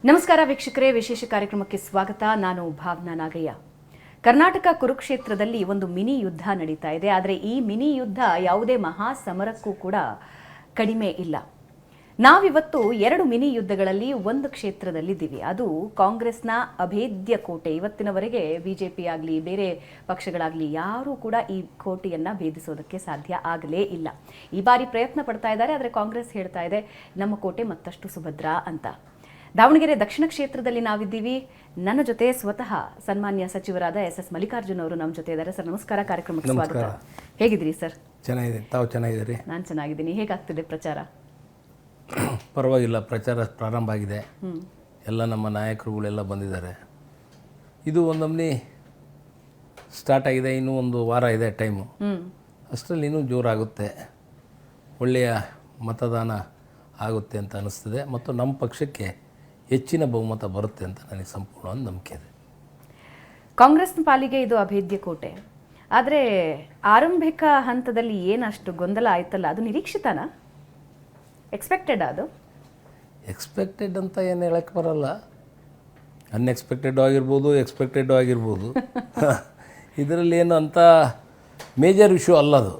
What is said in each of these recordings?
ನಮಸ್ಕಾರ ವೀಕ್ಷಕರೇ, ವಿಶೇಷ ಕಾರ್ಯಕ್ರಮಕ್ಕೆ ಸ್ವಾಗತ. ನಾನು ಭಾವನಾ ನಾಗಯ್ಯ. ಕರ್ನಾಟಕ ಕುರುಕ್ಷೇತ್ರದಲ್ಲಿ ಒಂದು ಮಿನಿ ಯುದ್ಧ ನಡೀತಾ ಇದೆ. ಆದರೆ ಈ ಮಿನಿ ಯುದ್ಧ ಯಾವುದೇ ಮಹಾ ಸಮರಕ್ಕೂ ಕೂಡ ಕಡಿಮೆ ಇಲ್ಲ. ನಾವಿವತ್ತು ಎರಡು ಮಿನಿ ಯುದ್ಧಗಳಲ್ಲಿ ಒಂದು ಕ್ಷೇತ್ರದಲ್ಲಿದ್ದೀವಿ. ಅದು ಕಾಂಗ್ರೆಸ್ನ ಅಭೇದ್ಯ ಕೋಟೆ. ಇವತ್ತಿನವರೆಗೆ ಬಿಜೆಪಿ ಆಗಲಿ ಬೇರೆ ಪಕ್ಷಗಳಾಗಲಿ ಯಾರೂ ಕೂಡ ಈ ಕೋಟೆಯನ್ನು ಭೇದಿಸೋದಕ್ಕೆ ಸಾಧ್ಯ ಆಗಲೇ ಇಲ್ಲ. ಈ ಬಾರಿ ಪ್ರಯತ್ನ ಪಡ್ತಾ ಇದ್ದಾರೆ. ಆದರೆ ಕಾಂಗ್ರೆಸ್ ಹೇಳ್ತಾ ಇದೆ ನಮ್ಮ ಕೋಟೆ ಮತ್ತಷ್ಟು ಸುಭದ್ರ ಅಂತ. ದಾವಣಗೆರೆ ದಕ್ಷಿಣ ಕ್ಷೇತ್ರದಲ್ಲಿ ನಾವಿದ್ದೀವಿ. ನನ್ನ ಜೊತೆ ಸ್ವತಃ ಸನ್ಮಾನ್ಯ ಸಚಿವರಾದ ಎಸ್ ಮಲ್ಲಿಕಾರ್ಜುನ್ ಅವರು ನಮ್ಮ ಜೊತೆ ಇದ್ದಾರೆ. ಸರ್ ನಮಸ್ಕಾರ, ಕಾರ್ಯಕ್ರಮಕ್ಕೆ ಸ್ವಾಗತ. ಹೇಗಿದ್ದೀರಿ ಸರ್? ಚೆನ್ನಾಗಿದೆ, ತಾವು ಚೆನ್ನಾಗಿದ್ದೀರಿ? ನಾನು ಚೆನ್ನಾಗಿದ್ದೀನಿ. ಹೇಗಾಗ್ತಿದೆ ಪ್ರಚಾರ? ಪರವಾಗಿಲ್ಲ, ಪ್ರಚಾರ ಪ್ರಾರಂಭ ಆಗಿದೆ. ಎಲ್ಲ ನಮ್ಮ ನಾಯಕರುಗಳೆಲ್ಲ ಬಂದಿದ್ದಾರೆ. ಇದು ಒಂದೊಮ್ಮೆ ಸ್ಟಾರ್ಟ್ ಆಗಿದೆ, ಇನ್ನೂ ಒಂದು ವಾರ ಇದೆ ಟೈಮು. ಅಷ್ಟರಲ್ಲಿ ಇನ್ನೂ ಜೋರಾಗುತ್ತೆ, ಒಳ್ಳೆಯ ಮತದಾನ ಆಗುತ್ತೆ ಅಂತ ಅನ್ನಿಸ್ತದೆ. ಮತ್ತು ನಮ್ಮ ಪಕ್ಷಕ್ಕೆ ಹೆಚ್ಚಿನ ಬಹುಮತ ಬರುತ್ತೆ ಅಂತ ನನಗೆ ಸಂಪೂರ್ಣವಾದ ನಂಬಿಕೆ ಇದೆ. ಕಾಂಗ್ರೆಸ್ನ ಪಾಲಿಗೆ ಇದು ಅಭೇದ್ಯ ಕೋಟೆ. ಆದರೆ ಆರಂಭಿಕ ಹಂತದಲ್ಲಿ ಏನಷ್ಟು ಗೊಂದಲ ಆಯ್ತಲ್ಲ, ಅದು ನಿರೀಕ್ಷಿತನಾ? ಎಕ್ಸ್ಪೆಕ್ಟೆಡ್? ಅದು ಎಕ್ಸ್ಪೆಕ್ಟೆಡ್ ಅಂತ ಏನು ಹೇಳಕ್ಕೆ ಬರಲ್ಲ. ಅನ್ಎಕ್ಸ್ಪೆಕ್ಟೆಡ್ ಆಗಿರ್ಬೋದು, ಎಕ್ಸ್ಪೆಕ್ಟೆಡ್ ಆಗಿರ್ಬೋದು. ಇದರಲ್ಲಿ ಏನು ಅಂತ ಮೇಜರ್ ಇಶ್ಯೂ ಅಲ್ಲ ಅದು.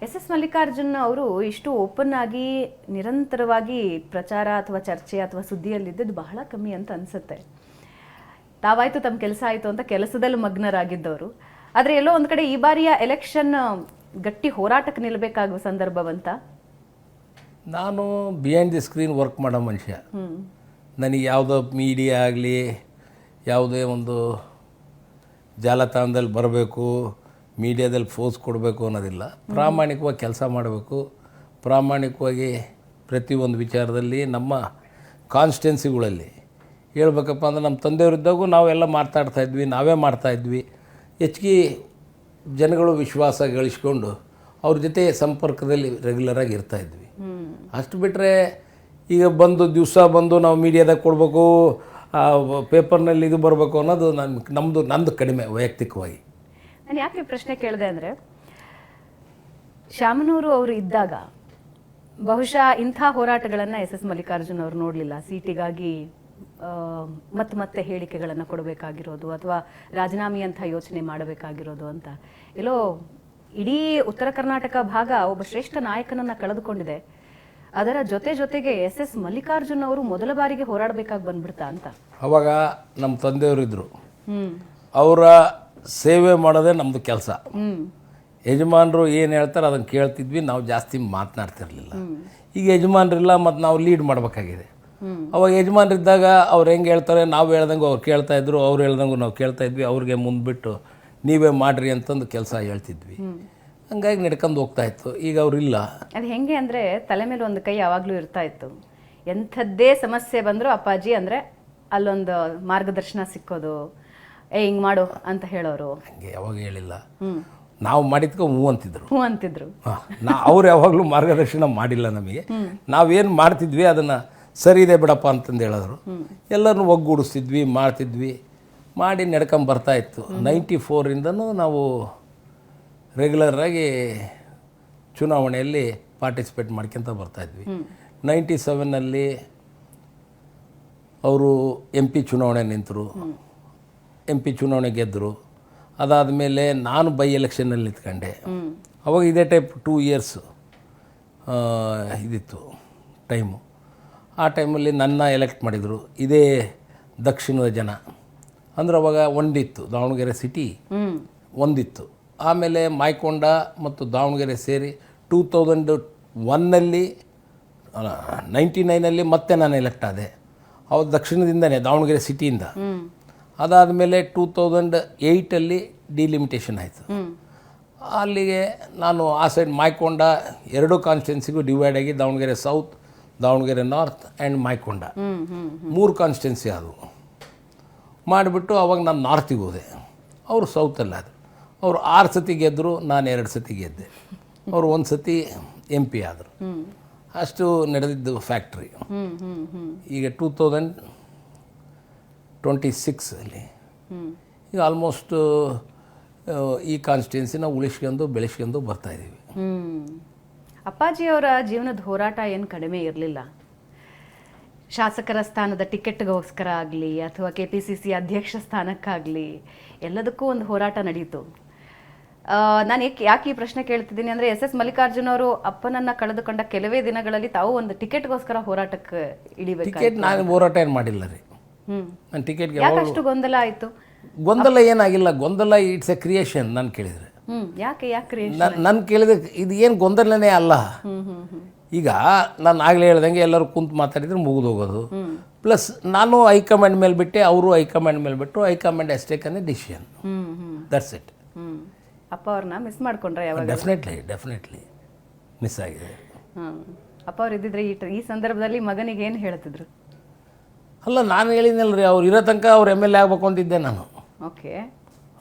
ಎಸ್ ಮಲ್ಲಿಕಾರ್ಜುನ್ ಅವರು ಇಷ್ಟು ಓಪನ್ ಆಗಿ ನಿರಂತರವಾಗಿ ಪ್ರಚಾರ ಅಥವಾ ಚರ್ಚೆ ಅಥವಾ ಸುದ್ದಿಯಲ್ಲಿದ್ದದ್ದು ಬಹಳ ಕಮ್ಮಿ ಅಂತ ಅನಿಸುತ್ತೆ. ತಾವಾಯ್ತು ತಮ್ಮ ಕೆಲಸ ಆಯಿತು ಅಂತ ಕೆಲಸದಲ್ಲಿ ಮಗ್ನರಾಗಿದ್ದವರು. ಆದರೆ ಎಲ್ಲೋ ಒಂದು ಕಡೆ ಈ ಬಾರಿಯ ಎಲೆಕ್ಷನ್ ಗಟ್ಟಿ ಹೋರಾಟಕ್ಕೆ ನಿಲ್ಲಬೇಕಾಗುವ ಸಂದರ್ಭವಂತ. ನಾನು ಬಿಹೈಂಡ್ ದಿ ಸ್ಕ್ರೀನ್ ವರ್ಕ್ ಮಾಡೋ ಮನುಷ್ಯ. ನನಗೆ ಯಾವುದೋ ಮೀಡಿಯಾ ಆಗಲಿ ಯಾವುದೇ ಒಂದು ಜಾಲತಾಣದಲ್ಲಿ ಬರಬೇಕು, ಮೀಡಿಯಾದಲ್ಲಿ ಫೋರ್ಸ್ ಕೊಡಬೇಕು ಅನ್ನೋದಿಲ್ಲ. ಪ್ರಾಮಾಣಿಕವಾಗಿ ಕೆಲಸ ಮಾಡಬೇಕು. ಪ್ರಾಮಾಣಿಕವಾಗಿ ಪ್ರತಿಯೊಂದು ವಿಚಾರದಲ್ಲಿ ನಮ್ಮ ಕಾನ್ಸ್ಟಿಟ್ಯುನ್ಸಿಗಳಲ್ಲಿ ಹೇಳ್ಬೇಕಪ್ಪ ಅಂದರೆ ನಮ್ಮ ತಂದೆಯವರಿದ್ದಾಗೂ ನಾವೆಲ್ಲ ಮಾತಾಡ್ತಾಯಿದ್ವಿ, ನಾವೇ ಮಾಡ್ತಾಯಿದ್ವಿ. ಹೆಚ್ಚಿಗೆ ಜನಗಳು ವಿಶ್ವಾಸ ಗಳಿಸ್ಕೊಂಡು ಅವ್ರ ಜೊತೆ ಸಂಪರ್ಕದಲ್ಲಿ ರೆಗ್ಯುಲರಾಗಿ ಇರ್ತಾಯಿದ್ವಿ. ಅಷ್ಟು ಬಿಟ್ಟರೆ ಈಗ ಬಂದು ದಿವಸ ಬಂದು ನಾವು ಮೀಡಿಯಾದಾಗ ಕೊಡಬೇಕು, ಪೇಪರ್ನಲ್ಲಿ ಇದು ಬರಬೇಕು ಅನ್ನೋದು ನಂದು ಕಡಿಮೆ ವೈಯಕ್ತಿಕವಾಗಿ. ನಾನು ಯಾಕೆ ಪ್ರಶ್ನೆ ಕೇಳಿದೆ ಅಂದರೆ, ಶಾಮನೂರು ಅವರು ಇದ್ದಾಗ ಬಹುಶಃ ಇಂಥ ಹೋರಾಟಗಳನ್ನು ಎಸ್ ಮಲ್ಲಿಕಾರ್ಜುನ್ ಅವರು ನೋಡಲಿಲ್ಲ. ಸೀಟಿಗಾಗಿ ಮತ್ತೆ ಹೇಳಿಕೆಗಳನ್ನು ಕೊಡಬೇಕಾಗಿರೋದು ಅಥವಾ ರಾಜೀನಾಮೆಯಂಥ ಯೋಚನೆ ಮಾಡಬೇಕಾಗಿರೋದು ಅಂತ. ಎಲ್ಲೋ ಇಡೀ ಉತ್ತರ ಕರ್ನಾಟಕ ಭಾಗ ಒಬ್ಬ ಶ್ರೇಷ್ಠ ನಾಯಕನನ್ನು ಕಳೆದುಕೊಂಡಿದೆ. ಅದರ ಜೊತೆಗೆ ಎಸ್ ಮಲ್ಲಿಕಾರ್ಜುನ್ ಅವರು ಮೊದಲ ಬಾರಿಗೆ ಹೋರಾಡಬೇಕಾಗಿ ಬಂದ್ಬಿಡ್ತಾ ಅಂತ. ಅವಾಗ ನಮ್ಮ ತಂದೆಯವರಿದ್ದರು, ಅವರ ಸೇವೆ ಮಾಡೋದೇ ನಮ್ಮದು ಕೆಲಸ. ಯಜಮಾನರು ಏನು ಹೇಳ್ತಾರೆ ಅದನ್ನು ಕೇಳ್ತಿದ್ವಿ, ನಾವು ಜಾಸ್ತಿ ಮಾತನಾಡ್ತಿರ್ಲಿಲ್ಲ. ಈಗ ಯಜಮಾನ್ರಿಲ್ಲ, ಮತ್ತು ನಾವು ಲೀಡ್ ಮಾಡಬೇಕಾಗಿದೆ. ಅವಾಗ ಯಜಮಾನ್ರಿದ್ದಾಗ ಅವ್ರು ಹೆಂಗೆ ಹೇಳ್ತಾರೆ ನಾವು ಹೇಳ್ದಂಗೆ ಅವ್ರು ಕೇಳ್ತಾಯಿದ್ರು, ಅವ್ರು ಹೇಳ್ದಂಗೆ ನಾವು ಕೇಳ್ತಾಯಿದ್ವಿ. ಅವ್ರಿಗೆ ಮುಂದ್ಬಿಟ್ಟು ನೀವೇ ಮಾಡಿರಿ ಅಂತಂದು ಕೆಲಸ ಹೇಳ್ತಿದ್ವಿ. ಹಂಗಾಗಿ ನಡ್ಕೊಂಡು ಹೋಗ್ತಾಯಿತ್ತು. ಈಗ ಅವರಿಲ್ಲ. ಅದು ಹೆಂಗೆ ಅಂದರೆ ತಲೆ ಮೇಲೆ ಒಂದು ಕೈ ಯಾವಾಗಲೂ ಇರ್ತಾ ಇತ್ತು. ಎಂಥದ್ದೇ ಸಮಸ್ಯೆ ಬಂದರೂ ಅಪ್ಪಾಜಿ ಅಂದರೆ ಅಲ್ಲೊಂದು ಮಾರ್ಗದರ್ಶನ ಸಿಕ್ಕೋದು, ಹಿಂಗೆ ಮಾಡು ಅಂತ ಹೇಳೋರು. ಹಂಗೆ ಯಾವಾಗ ಹೇಳಿಲ್ಲ, ನಾವು ಮಾಡಿದ್ಕೊ ಹ್ಞೂ ಅಂತಿದ್ರು. ಅವ್ರು ಯಾವಾಗಲೂ ಮಾರ್ಗದರ್ಶನ ಮಾಡಿಲ್ಲ ನಮಗೆ. ನಾವೇನು ಮಾಡ್ತಿದ್ವಿ ಅದನ್ನು ಸರಿ ಇದೆ ಬಿಡಪ್ಪ ಅಂತಂದು ಹೇಳಿದ್ರು. ಎಲ್ಲರನ್ನೂ ಒಗ್ಗೂಡಿಸ್ತಿದ್ವಿ, ಮಾಡ್ತಿದ್ವಿ, ಮಾಡಿ ನಡ್ಕೊಂಬರ್ತಾಯಿತ್ತು. 94ರಿಂದನೂ ನಾವು ರೆಗ್ಯುಲರಾಗಿ ಚುನಾವಣೆಯಲ್ಲಿ ಪಾರ್ಟಿಸಿಪೇಟ್ ಮಾಡ್ಕೊತ ಬರ್ತಾಯಿದ್ವಿ. 97ನಲ್ಲಿ ಅವರು MP ಚುನಾವಣೆ ನಿಂತರು, MP ಚುನಾವಣೆ ಗೆದ್ದರು. ಅದಾದಮೇಲೆ ನಾನು ಬೈ ಎಲೆಕ್ಷನ್ನಲ್ಲಿ ನಿಂತ್ಕೊಂಡೆ. ಅವಾಗ ಇದೇ ಟೈಪ್ 2 ಇಯರ್ಸ್ ಇದಿತ್ತು ಟೈಮು. ಆ ಟೈಮಲ್ಲಿ ನನ್ನ ಎಲೆಕ್ಟ್ ಮಾಡಿದರು ಇದೇ ದಕ್ಷಿಣದ ಜನ. ಅಂದ್ರೆ ಅವಾಗ ಒಂದಿತ್ತು, ದಾವಣಗೆರೆ ಸಿಟಿ ಒಂದಿತ್ತು. ಆಮೇಲೆ ಮಾಯ್ಕೊಂಡ ಮತ್ತು ದಾವಣಗೆರೆ ಸೇರಿ 2001ನಲ್ಲಿ 99ನಲ್ಲಿ ಮತ್ತೆ ನಾನು ಎಲೆಕ್ಟ್ ಆದೆ. ಅವಾಗ ದಕ್ಷಿಣದಿಂದನೇ, ದಾವಣಗೆರೆ ಸಿಟಿಯಿಂದ. ಅದಾದಮೇಲೆ 2008ಅಲ್ಲಿ ಡಿಲಿಮಿಟೇಷನ್ ಆಯಿತು. ಅಲ್ಲಿಗೆ ನಾನು ಆ ಸೈಡ್ ಮಾಯ್ಕೊಂಡ 2 ಕಾನ್ಸ್ಟಿಟ್ಯುನ್ಸಿಗೂ ಡಿವೈಡ್ ಆಗಿ Davanagere south, Davanagere north and Mayakonda 3 constituency ಆದವು. ಮಾಡಿಬಿಟ್ಟು ಅವಾಗ ನಾನು ನಾರ್ತಿಗೆ ಹೋದೆ, ಅವರು ಸೌತಲ್ಲಿ ಆದರು. ಅವರು 6 ಸತಿ ಗೆದ್ದರು, ನಾನು 2 ಸತಿ ಗೆದ್ದೆ. ಅವರು 1 ಸತಿ MP ಆದರು. ಅಷ್ಟು ನಡೆದಿದ್ದು ಫ್ಯಾಕ್ಟ್ರಿ. ಈಗ 2026ಅಲ್ಲಿ ಈಗ ಆಲ್ಮೋಸ್ಟ್ ಈ ಕಾನ್ಸ್ಟಿಟ್ಯುನ್ಸಿನ ಉಳಿಸ್ಕೊಂಡು ಬೆಳೆಸ್ಕೊಂಡು ಬರ್ತಾಯಿದ್ದೀವಿ. ಅಪ್ಪಾಜಿಯವರ ಜೀವನದ ಹೋರಾಟ ಏನು ಕಡಿಮೆ ಇರಲಿಲ್ಲ. ಶಾಸಕರ ಸ್ಥಾನದ ಟಿಕೆಟ್ಗೋಸ್ಕರ ಆಗಲಿ ಅಥವಾ KPCC ಅಧ್ಯಕ್ಷ ಸ್ಥಾನಕ್ಕಾಗಲಿ ಎಲ್ಲದಕ್ಕೂ ಒಂದು ಹೋರಾಟ ನಡೀತು. ನಾನು ಯಾಕೆ ಈ ಪ್ರಶ್ನೆ ಕೇಳ್ತಿದ್ದೀನಿ ಅಂದರೆ SS ಮಲ್ಲಿಕಾರ್ಜುನ್ ಅವರು ಅಪ್ಪನನ್ನ ಕಳೆದುಕೊಂಡ ಕೆಲವೇ ದಿನಗಳಲ್ಲಿ ತಾವು ಒಂದು ಟಿಕೆಟ್ಗೋಸ್ಕರ ಹೋರಾಟಕ್ಕೆ ಇಳಿಬೇಕು. ಟಿಕೆಟ್ ನಾನು ಹೋರಾಟ ಏನು ಮಾಡಿಲ್ಲ ರೀ. ನಾನು ಟಿಕೆಟ್ಗೆ ಯಾಕಷ್ಟು ಗೊಂದಲ ಆಯಿತು? ಗೊಂದಲ ಏನಾಗಿಲ್ಲ, ಗೊಂದಲ ಇಟ್ಸ್ ಎ ಕ್ರಿಯೇಷನ್. ನಾನು ಕೇಳಿದರೆ ಯಾಕೆ ನಾನು ಕೇಳಿದ್ರೆ ಇದು ಏನು ಗೊಂದಲನೇ ಅಲ್ಲ. ಈಗ ನಾನು ಆಗಲೇ ಹೇಳ್ದಂಗೆ ಎಲ್ಲರೂ ಕುಂತು ಮಾತಾಡಿದ್ರೆ ಮುಗಿದು ಹೋಗೋದು. ಪ್ಲಸ್ ನಾನು ಹೈಕಮಾಂಡ್ ಮೇಲೆ ಬಿಟ್ಟೆ, ಅವರು ಹೈಕಮಾಂಡ್ ಮೇಲೆ ಬಿಟ್ಟರು. High command has taken A decision, that's it. ಅಪ್ಪ ಅವ್ರನ್ನ ಮಿಸ್ ಮಾಡ್ಕೊಂಡ್ರೆ ಯಾವಾಗ? ಡೆಫಿನೆಟ್ಲಿ ಮಿಸ್ ಆಗಿದೆ. ಅಪ್ಪ ಅವ್ರು ಇದ್ದಿದ್ರೆ ಈ ಸಂದರ್ಭದಲ್ಲಿ ಮಗನಿಗೆ ಏನು ಹೇಳ್ತಿದ್ರು? ಅಲ್ಲ, ನಾನು ಹೇಳಿದ್ನಲ್ರಿ, ಅವ್ರು ಇರೋ ತನಕ ಅವ್ರು MLA ಆಗಬೇಕು ಅಂತಿದ್ದೆ ನಾನು. ಓಕೆ,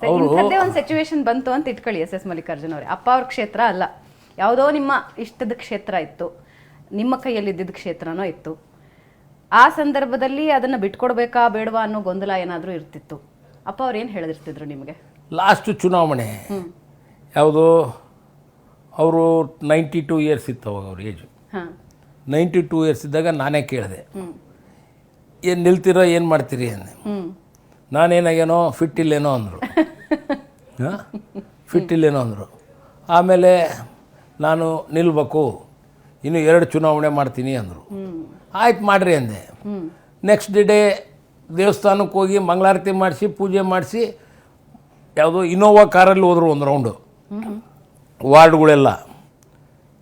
ಇಂಥದ್ದೇ ಒಂದು ಸಿಚುವೇಶನ್ ಬಂತು ಅಂತ ಇಟ್ಕೊಳ್ಳಿ SS ಮಲ್ಲಿಕಾರ್ಜುನ್ ಅವರೇ. ಅಪ್ಪ ಅವ್ರ ಕ್ಷೇತ್ರ ಅಲ್ಲ, ಯಾವುದೋ ನಿಮ್ಮ ಇಷ್ಟದ ಕ್ಷೇತ್ರ ಇತ್ತು, ನಿಮ್ಮ ಕೈಯಲ್ಲಿ ಇದ್ದಿದ್ದ ಕ್ಷೇತ್ರನೋ ಇತ್ತು. ಆ ಸಂದರ್ಭದಲ್ಲಿ ಅದನ್ನು ಬಿಟ್ಕೊಡ್ಬೇಕಾ ಬೇಡವಾ ಅನ್ನೋ ಗೊಂದಲ ಏನಾದರೂ ಇರ್ತಿತ್ತು. ಅಪ್ಪ ಅವ್ರು ಏನು ಹೇಳಿರ್ತಿದ್ರು ನಿಮಗೆ? ಲಾಸ್ಟ್ ಚುನಾವಣೆ ಯಾವುದು, ಅವರು 92 ಇಯರ್ಸ್ ಇತ್ತು ಅವಾಗ ಅವ್ರ ಏಜು. 92 ಇಯರ್ಸ್ ಇದ್ದಾಗ ನಾನೇ ಕೇಳಿದೆ, ಏನು ನಿಲ್ತಿರೋ, ಏನು ಮಾಡ್ತೀರಿ ಅಂದೆ. ನಾನೇನಾಗೇನೋ ಫಿಟ್ ಇಲ್ಲೇನೋ ಅಂದರು. ಫಿಟ್ ಇಲ್ಲೇನೋ ಅಂದರು. ಆಮೇಲೆ ನಾನು ನಿಲ್ಬೇಕು, ಇನ್ನು 2 ಚುನಾವಣೆ ಮಾಡ್ತೀನಿ ಅಂದರು. ಆಯ್ತು ಮಾಡಿರಿ ಅಂದೆ. ನೆಕ್ಸ್ಟ್ ಡೇ ದೇವಸ್ಥಾನಕ್ಕೆ ಹೋಗಿ ಮಂಗಳಾರತಿ ಮಾಡಿಸಿ ಪೂಜೆ ಮಾಡಿಸಿ ಯಾವುದೋ ಇನೋವಾ ಕಾರಲ್ಲಿ ಹೋದರು ಒಂದು ರೌಂಡು. ವಾರ್ಡ್ಗಳೆಲ್ಲ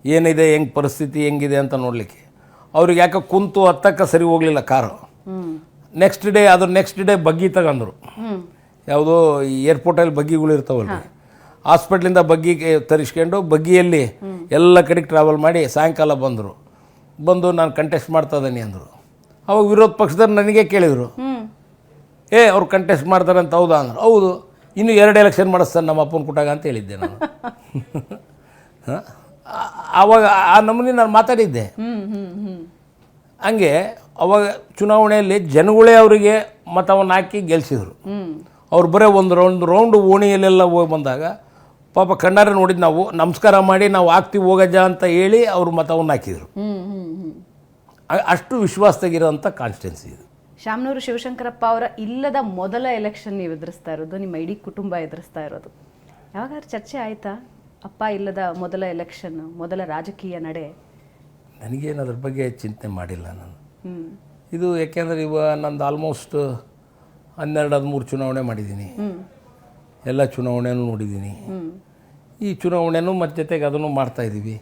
ಏನಿದೆ, ಹೆಂಗೆ ಪರಿಸ್ಥಿತಿ ಹೆಂಗಿದೆ ಅಂತ ನೋಡಲಿಕ್ಕೆ. ಅವ್ರಿಗೆ ಯಾಕೆ ಕುಂತು ಹತ್ತಕ್ಕೆ ಸರಿ ಹೋಗಲಿಲ್ಲ ಕಾರು. ನೆಕ್ಸ್ಟ್ ಡೇ ಬಗ್ಗಿ ತಗೊಂಡ್ರು. ಯಾವುದೋ ಏರ್ಪೋರ್ಟಲ್ಲಿ ಬಗ್ಗಿಗಳು ಇರ್ತಾವಲ್ರಿ, ಹಾಸ್ಪಿಟ್ಲಿಂದ ಬಗ್ಗಿ ತರಿಸ್ಕೊಂಡು ಬಗ್ಗಿಯಲ್ಲಿ ಎಲ್ಲ ಕಡೆಗೆ ಟ್ರಾವೆಲ್ ಮಾಡಿ ಸಾಯಂಕಾಲ ಬಂದು ನಾನು ಕಂಟೆಸ್ಟ್ ಮಾಡ್ತಾ ಇದ್ದೀನಿ ಅಂದರು. ಅವಾಗ ವಿರೋಧ ಪಕ್ಷದವ್ರು ನನಗೆ ಕೇಳಿದರು, ಅವ್ರು ಕಂಟೆಸ್ಟ್ ಮಾಡ್ತಾರೆ ಅಂತ. ಹೌದಾ ಅಂದರು. ಹೌದು, ಇನ್ನು 2 ಎಲೆಕ್ಷನ್ ಮಾಡಿಸ್ತಾನೆ ನಮ್ಮ ಅಪ್ಪನ ಕುಟಾಗ ಅಂತ ಹೇಳಿದ್ದೆ ನಾನು. ಆವಾಗ ಆ ನಮೂನಿ ನಾನು ಮಾತಾಡಿದ್ದೆ. ಹಂಗೆ ಅವಾಗ ಚುನಾವಣೆಯಲ್ಲಿ ಜನಗಳೇ ಅವರಿಗೆ ಮತವನ್ನು ಹಾಕಿ ಗೆಲ್ಲಿಸಿದ್ರು. ಅವ್ರು ಬರೀ ಒಂದು ರೌಂಡು ಓಣಿಯಲ್ಲೆಲ್ಲ ಹೋಗಿ ಬಂದಾಗ ಪಾಪ ಕಣ್ಣಾರೆ ನೋಡಿದ್ದು ನಾವು, ನಮಸ್ಕಾರ ಮಾಡಿ ನಾವು ಹಾಕ್ತೀವಿ ಹೋಗಜ್ಜ ಅಂತ ಹೇಳಿ ಅವರು ಮತವನ್ನು ಹಾಕಿದರು. ಅಷ್ಟು ವಿಶ್ವಾಸದಾಗಿರೋಂಥ ಕಾನ್ಸ್ಟಿಟ್ಯೂನ್ಸಿ ಇದು. ಶಾಮನೂರು ಶಿವಶಂಕರಪ್ಪ ಅವರ ಇಲ್ಲದ ಮೊದಲ ಎಲೆಕ್ಷನ್ ನೀವು ಎದುರಿಸ್ತಾ ಇರೋದು, ನಿಮ್ಮ ಇಡೀ ಕುಟುಂಬ ಎದುರಿಸ್ತಾ ಇರೋದು. ಯಾವಾಗಾದ್ರೂ ಚರ್ಚೆ ಆಯಿತಾ? ಅಪ್ಪ ಇಲ್ಲದ ಮೊದಲ ಎಲೆಕ್ಷನ್, ಮೊದಲ ರಾಜಕೀಯ ನಡೆ? ನನಗೇನು ಅದ್ರ ಬಗ್ಗೆ ಚಿಂತೆ ಮಾಡಿಲ್ಲ ನಾನು. ಇದು ಯಾಕೆಂದರೆ ಇವಾಗ ನಂದು ಆಲ್ಮೋಸ್ಟ್ 12-13 ಚುನಾವಣೆ ಮಾಡಿದ್ದೀನಿ. ಎಲ್ಲ ಚುನಾವಣೆನೂ ನೋಡಿದ್ದೀನಿ. ಈ ಚುನಾವಣೆನೂ ಮತ್ತು ಜೊತೆಗೆ ಅದನ್ನು ಮಾಡ್ತಾಯಿದ್ದೀವಿ.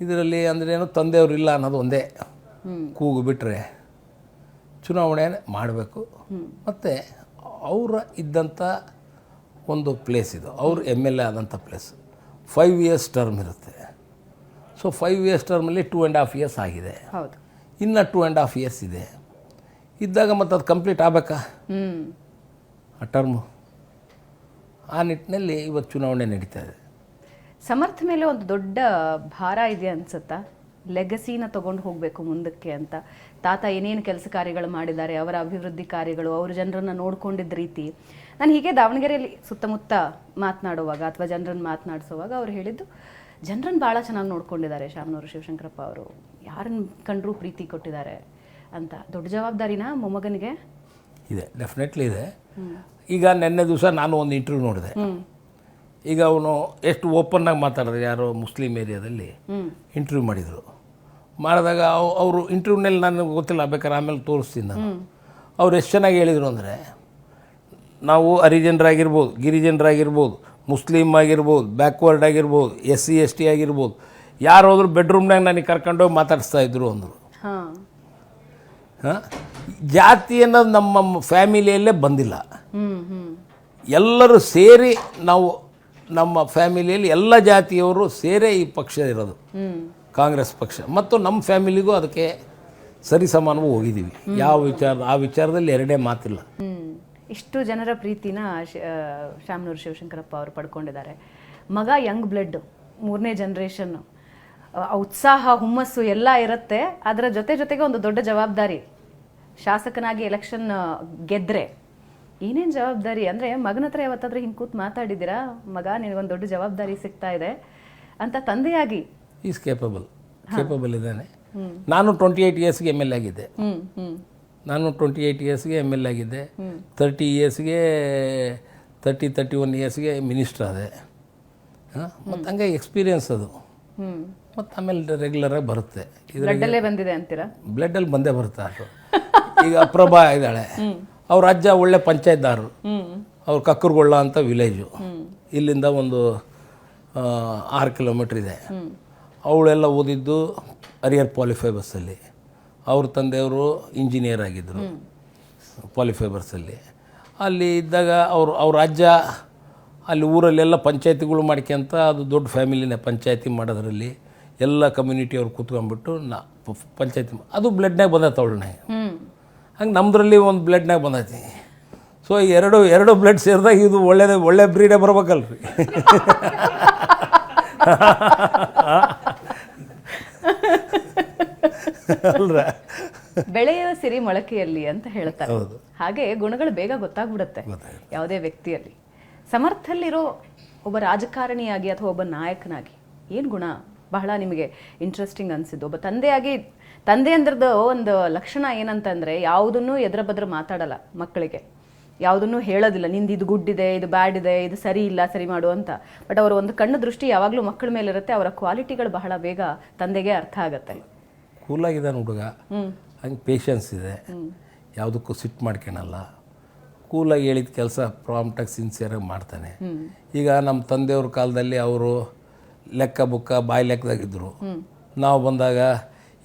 ಇದರಲ್ಲಿ ಅಂದ್ರೇನು ತಂದೆಯವರು ಇಲ್ಲ ಅನ್ನೋದು ಒಂದೇ ಕೂಗು ಬಿಟ್ಟರೆ ಚುನಾವಣೆ ಮಾಡಬೇಕು. ಮತ್ತು ಅವರ ಇದ್ದಂಥ ಒಂದು ಪ್ಲೇಸ್ ಇದು, ಅವರು MLA ಆದಂಥ ಪ್ಲೇಸ್. 5 ಇಯರ್ಸ್ ಟರ್ಮ್ ಇರುತ್ತೆ. ಸೊ 5 ಇಯರ್ಸ್ ಟರ್ಮಲ್ಲಿ 2.5 ಇಯರ್ಸ್ ಆಗಿದೆ. ಹೌದು, ಇನ್ನು 2.5 ಇಯರ್ಸ್ ಇದೆ. ಇದ್ದಾಗ ಮತ್ತು ಅದು ಕಂಪ್ಲೀಟ್ ಆಗಬೇಕಾ ಆ ಟರ್ಮು? ಆ ನಿಟ್ಟಿನಲ್ಲಿ ಇವತ್ತು ಚುನಾವಣೆ ನಡೀತಾ ಇದೆ. ಸಮರ್ಥ ಮೇಲೆ ಒಂದು ದೊಡ್ಡ ಭಾರ ಇದೆ ಅನ್ಸುತ್ತಾ? ಲೆಗಸಿನ ತೊಗೊಂಡು ಹೋಗಬೇಕು ಮುಂದಕ್ಕೆ ಅಂತ. ತಾತ ಏನೇನು ಕೆಲಸ ಕಾರ್ಯಗಳು ಮಾಡಿದ್ದಾರೆ, ಅವರ ಅಭಿವೃದ್ಧಿ ಕಾರ್ಯಗಳು, ಅವರು ಜನರನ್ನು ನೋಡ್ಕೊಂಡಿದ್ದ ರೀತಿ. ನಾನು ಹೀಗೆ ದಾವಣಗೆರೆಯಲ್ಲಿ ಸುತ್ತಮುತ್ತ ಮಾತನಾಡುವಾಗ ಅಥವಾ ಜನರನ್ನು ಮಾತನಾಡಿಸುವಾಗ ಅವ್ರು ಹೇಳಿದ್ದು, ಜನರನ್ನು ಭಾಳ ಚೆನ್ನಾಗಿ ನೋಡ್ಕೊಂಡಿದ್ದಾರೆ ಶಾಮನೂರು ಶಿವಶಂಕರಪ್ಪ ಅವರು, ಯಾರನ್ನು ಕಂಡ್ರೂ ಪ್ರೀತಿ ಕೊಟ್ಟಿದ್ದಾರೆ ಅಂತ. ದೊಡ್ಡ ಜವಾಬ್ದಾರಿನ ಮೊಮ್ಮಗನಿಗೆ ಇದೆ, ಡೆಫಿನೆಟ್ಲಿ ಇದೆ. ಈಗ ನಿನ್ನೆ ದಿವಸ ನಾನು ಒಂದು ಇಂಟರ್ವ್ಯೂ ನೋಡಿದೆ. ಈಗ ಅವನು ಎಷ್ಟು ಓಪನ್ನಾಗಿ ಮಾತಾಡಿದ್ರೆ, ಯಾರೋ ಮುಸ್ಲಿಂ ಏರಿಯಾದಲ್ಲಿ ಇಂಟರ್ವ್ಯೂ ಮಾಡಿದಾಗ ಅವರು ಇಂಟರ್ವ್ಯೂನಲ್ಲಿ ನನಗೆ ಗೊತ್ತಿಲ್ಲ, ಬೇಕಾದ್ರೆ ಆಮೇಲೆ ತೋರಿಸ್ತೀನಿ ನಾನು. ಅವ್ರು ಎಷ್ಟು ಚೆನ್ನಾಗಿ ಹೇಳಿದರು ಅಂದರೆ, ನಾವು ಹರಿಜನರಾಗಿರ್ಬೋದು, ಗಿರಿಜನರಾಗಿರ್ಬೋದು, ಮುಸ್ಲಿಮ್ ಆಗಿರ್ಬೋದು, ಬ್ಯಾಕ್ವರ್ಡ್ ಆಗಿರ್ಬೋದು, SC ST ಆಗಿರ್ಬೋದು, ಯಾರು ಹೋದ್ರು ಬೆಡ್ರೂಮ್ನಾಗ ನನಗೆ ಕರ್ಕೊಂಡೋಗಿ ಮಾತಾಡಿಸ್ತಾ ಇದ್ರು ಅಂದರು. ಜಾತಿ ಅನ್ನೋದು ನಮ್ಮ ಫ್ಯಾಮಿಲಿಯಲ್ಲೇ ಬಂದಿಲ್ಲ. ಎಲ್ಲರೂ ಸೇರಿ ನಾವು, ನಮ್ಮ ಫ್ಯಾಮಿಲಿಯಲ್ಲಿ ಎಲ್ಲ ಜಾತಿಯವರು ಸೇರೇ ಈ ಪಕ್ಷ ಇರೋದು, ಕಾಂಗ್ರೆಸ್ ಪಕ್ಷ. ಮತ್ತು ನಮ್ಮ ಫ್ಯಾಮಿಲಿಗೂ ಅದಕ್ಕೆ ಸರಿಸಮಾನವೂ ಹೋಗಿದ್ದೀವಿ. ಆ ವಿಚಾರದಲ್ಲಿ ಎರಡೇ ಮಾತಿಲ್ಲ. ಇಷ್ಟು ಜನರ ಪ್ರೀತಿನ ಶಾಮನೂರು ಶಿವಶಂಕರಪ್ಪ ಅವರು ಪಡ್ಕೊಂಡಿದ್ದಾರೆ. ಮಗ ಯಂಗ್ ಬ್ಲಡ್, 3ನೇ ಜನರೇಷನ್, ಉತ್ಸಾಹ ಹುಮ್ಮಸ್ಸು ಎಲ್ಲ ಇರುತ್ತೆ. ಅದರ ಜೊತೆಗೆ ಒಂದು ದೊಡ್ಡ ಜವಾಬ್ದಾರಿ. ಶಾಸಕನಾಗಿ ಎಲೆಕ್ಷನ್ ಗೆದ್ರೆ ಏನೇನು ಜವಾಬ್ದಾರಿ ಅಂದರೆ, ಮಗನ ಹತ್ರ ಯಾವತ್ತಾದ್ರೂ ಹಿಂಗೆ ಕೂತು ಮಾತಾಡಿದ್ದೀರಾ, ಮಗ ನಿನಗೊಂದು ದೊಡ್ಡ ಜವಾಬ್ದಾರಿ ಸಿಗ್ತಾ ಇದೆ ಅಂತ ತಂದೆಯಾಗಿ? ಈಸ್ ಕೇಪಬಲ್ ಇದ್ದಾನೆ. ನಾನು 28 ಇಯರ್ಸ್ಗೆ ಎಮ್ ಎಲ್ ಎ ಆಗಿದ್ದೆ. ಹ್ಮ್ ಹ್ಮ್ ನಾನು 28 ಇಯರ್ಸ್ಗೆ ಎಮ್ ಎಲ್ ಎ ಆಗಿದ್ದೆ. 30 ಇಯರ್ಸ್ಗೆ 31 ಇಯರ್ಸ್ಗೆ ಮಿನಿಸ್ಟರ್ ಆದೆ. ಮತ್ತು ಹಂಗೆ ಎಕ್ಸ್ಪೀರಿಯನ್ಸ್ ಅದು. ಹ್ಮ್ ಮತ್ತು ಆಮೇಲೆ ರೆಗ್ಯುಲರಾಗಿ ಬರುತ್ತೆ. ಬ್ಲಡ್ಡಲ್ಲೇ ಬಂದಿದೆ ಅಂತೀರಾ? ಬ್ಲಡ್ಡಲ್ಲಿ ಬಂದೇ ಬರುತ್ತೆ ಅದು. ಈಗ ಪ್ರಭಾ ಇದ್ದಾಳೆ, ಅವ್ರ ಅಜ್ಜ ಒಳ್ಳೆ ಪಂಚಾಯತ್ದಾರರು. ಅವ್ರು ಕಕ್ಕರಗೊಳ್ಳ ಅಂತ ವಿಲೇಜು, ಇಲ್ಲಿಂದ ಒಂದು 6 ಕಿಲೋಮೀಟ್ರ್ ಇದೆ. ಅವಳೆಲ್ಲ ಓದಿದ್ದು ಹರಿಹರ್ ಪಾಲಿಫೈಬರ್ಸಲ್ಲಿ. ಅವ್ರ ತಂದೆಯವರು ಇಂಜಿನಿಯರ್ ಆಗಿದ್ದರು ಪಾಲಿಫೈಬರ್ಸಲ್ಲಿ. ಅಲ್ಲಿ ಇದ್ದಾಗ ಅವ್ರ ಅಜ್ಜ ಅಲ್ಲಿ ಊರಲ್ಲೆಲ್ಲ ಪಂಚಾಯತಿಗಳು ಮಾಡ್ಕೊಂತ, ಅದು ದೊಡ್ಡ ಫ್ಯಾಮಿಲಿನೇ ಪಂಚಾಯತಿ ಮಾಡೋದ್ರಲ್ಲಿ. ಎಲ್ಲ ಕಮ್ಯುನಿಟಿಯವ್ರು ಕೂತ್ಕೊಂಡ್ಬಿಟ್ಟು ಪಂಚಾಯತಿ ಅದು ಬ್ಲಡ್ನಾಗ ಬಂದೈತೆ ಅವಳನ್ನ. ಹಂಗೆ ನಮ್ಮದ್ರಲ್ಲಿ ಒಂದು ಬ್ಲಡ್ನಾಗ ಬಂದೈತಿ. ಸೊ ಎರಡು ಬ್ಲಡ್ ಸೇರಿದಾಗ ಇದು ಒಳ್ಳೆ ಬ್ರೀಡೇ ಬರ್ಬೇಕಲ್ರಿ. ಅಲ್ರ, ಬೆಳೆಯುವ ಸಿರಿ ಮೊಳಕೆಯಲ್ಲಿ ಅಂತ ಹೇಳ್ತಾರೆ. ಹಾಗೆ ಗುಣಗಳು ಬೇಗ ಗೊತ್ತಾಗ್ಬಿಡುತ್ತೆ ಯಾವುದೇ ವ್ಯಕ್ತಿಯಲ್ಲಿ. ಸಮರ್ಥಲ್ಲಿರೋ ಒಬ್ಬ ರಾಜಕಾರಣಿಯಾಗಿ ಅಥವಾ ಒಬ್ಬ ನಾಯಕನಾಗಿ ಏನು ಗುಣ ಬಹಳ ನಿಮಗೆ ಇಂಟ್ರೆಸ್ಟಿಂಗ್ ಅನಿಸಿದ್ದು? ಒಬ್ಬ ತಂದೆ ಅಂದ್ರದ್ದು ಒಂದು ಲಕ್ಷಣ ಏನಂತಂದರೆ, ಯಾವುದನ್ನು ಎದ್ರ ಬದ್ರ ಮಾತಾಡಲ್ಲ ಮಕ್ಕಳಿಗೆ, ಯಾವುದನ್ನು ಹೇಳೋದಿಲ್ಲ. ನಿಂದು ಇದು ಗುಡ್ ಇದೆ, ಇದು ಬ್ಯಾಡ್ ಇದೆ, ಇದು ಸರಿ ಇಲ್ಲ, ಸರಿ ಮಾಡು ಅಂತ. ಬಟ್ ಅವರ ಒಂದು ಕಣ್ಣು ದೃಷ್ಟಿ ಯಾವಾಗಲೂ ಮಕ್ಕಳ ಮೇಲೆ ಇರುತ್ತೆ. ಅವರ ಕ್ವಾಲಿಟಿಗಳು ಬಹಳ ಬೇಗ ತಂದೆಗೆ ಅರ್ಥ ಆಗುತ್ತೆ. ಕೂಲಾಗಿದ್ದಾನೆ ಹುಡುಗ, ಹಂಗೆ ಪೇಷನ್ಸ್ ಇದೆ, ಯಾವುದಕ್ಕೂ ಸಿಟ್ಟು ಮಾಡ್ಕೊಳಲ್ಲ. ಕೂಲಾಗಿ ಹೇಳಿದ ಕೆಲಸ ಪ್ರಾಂಪ್ಟಾಗಿ ಸಿನ್ಸಿಯರಾಗಿ ಮಾಡ್ತಾನೆ. ಈಗ ನಮ್ಮ ತಂದೆಯವ್ರ ಕಾಲದಲ್ಲಿ ಅವರು ಲೆಕ್ಕ ಬುಕ್ಕ ಬಾಯಿ ಲೆಕ್ಕದಾಗಿದ್ದರು. ನಾವು ಬಂದಾಗ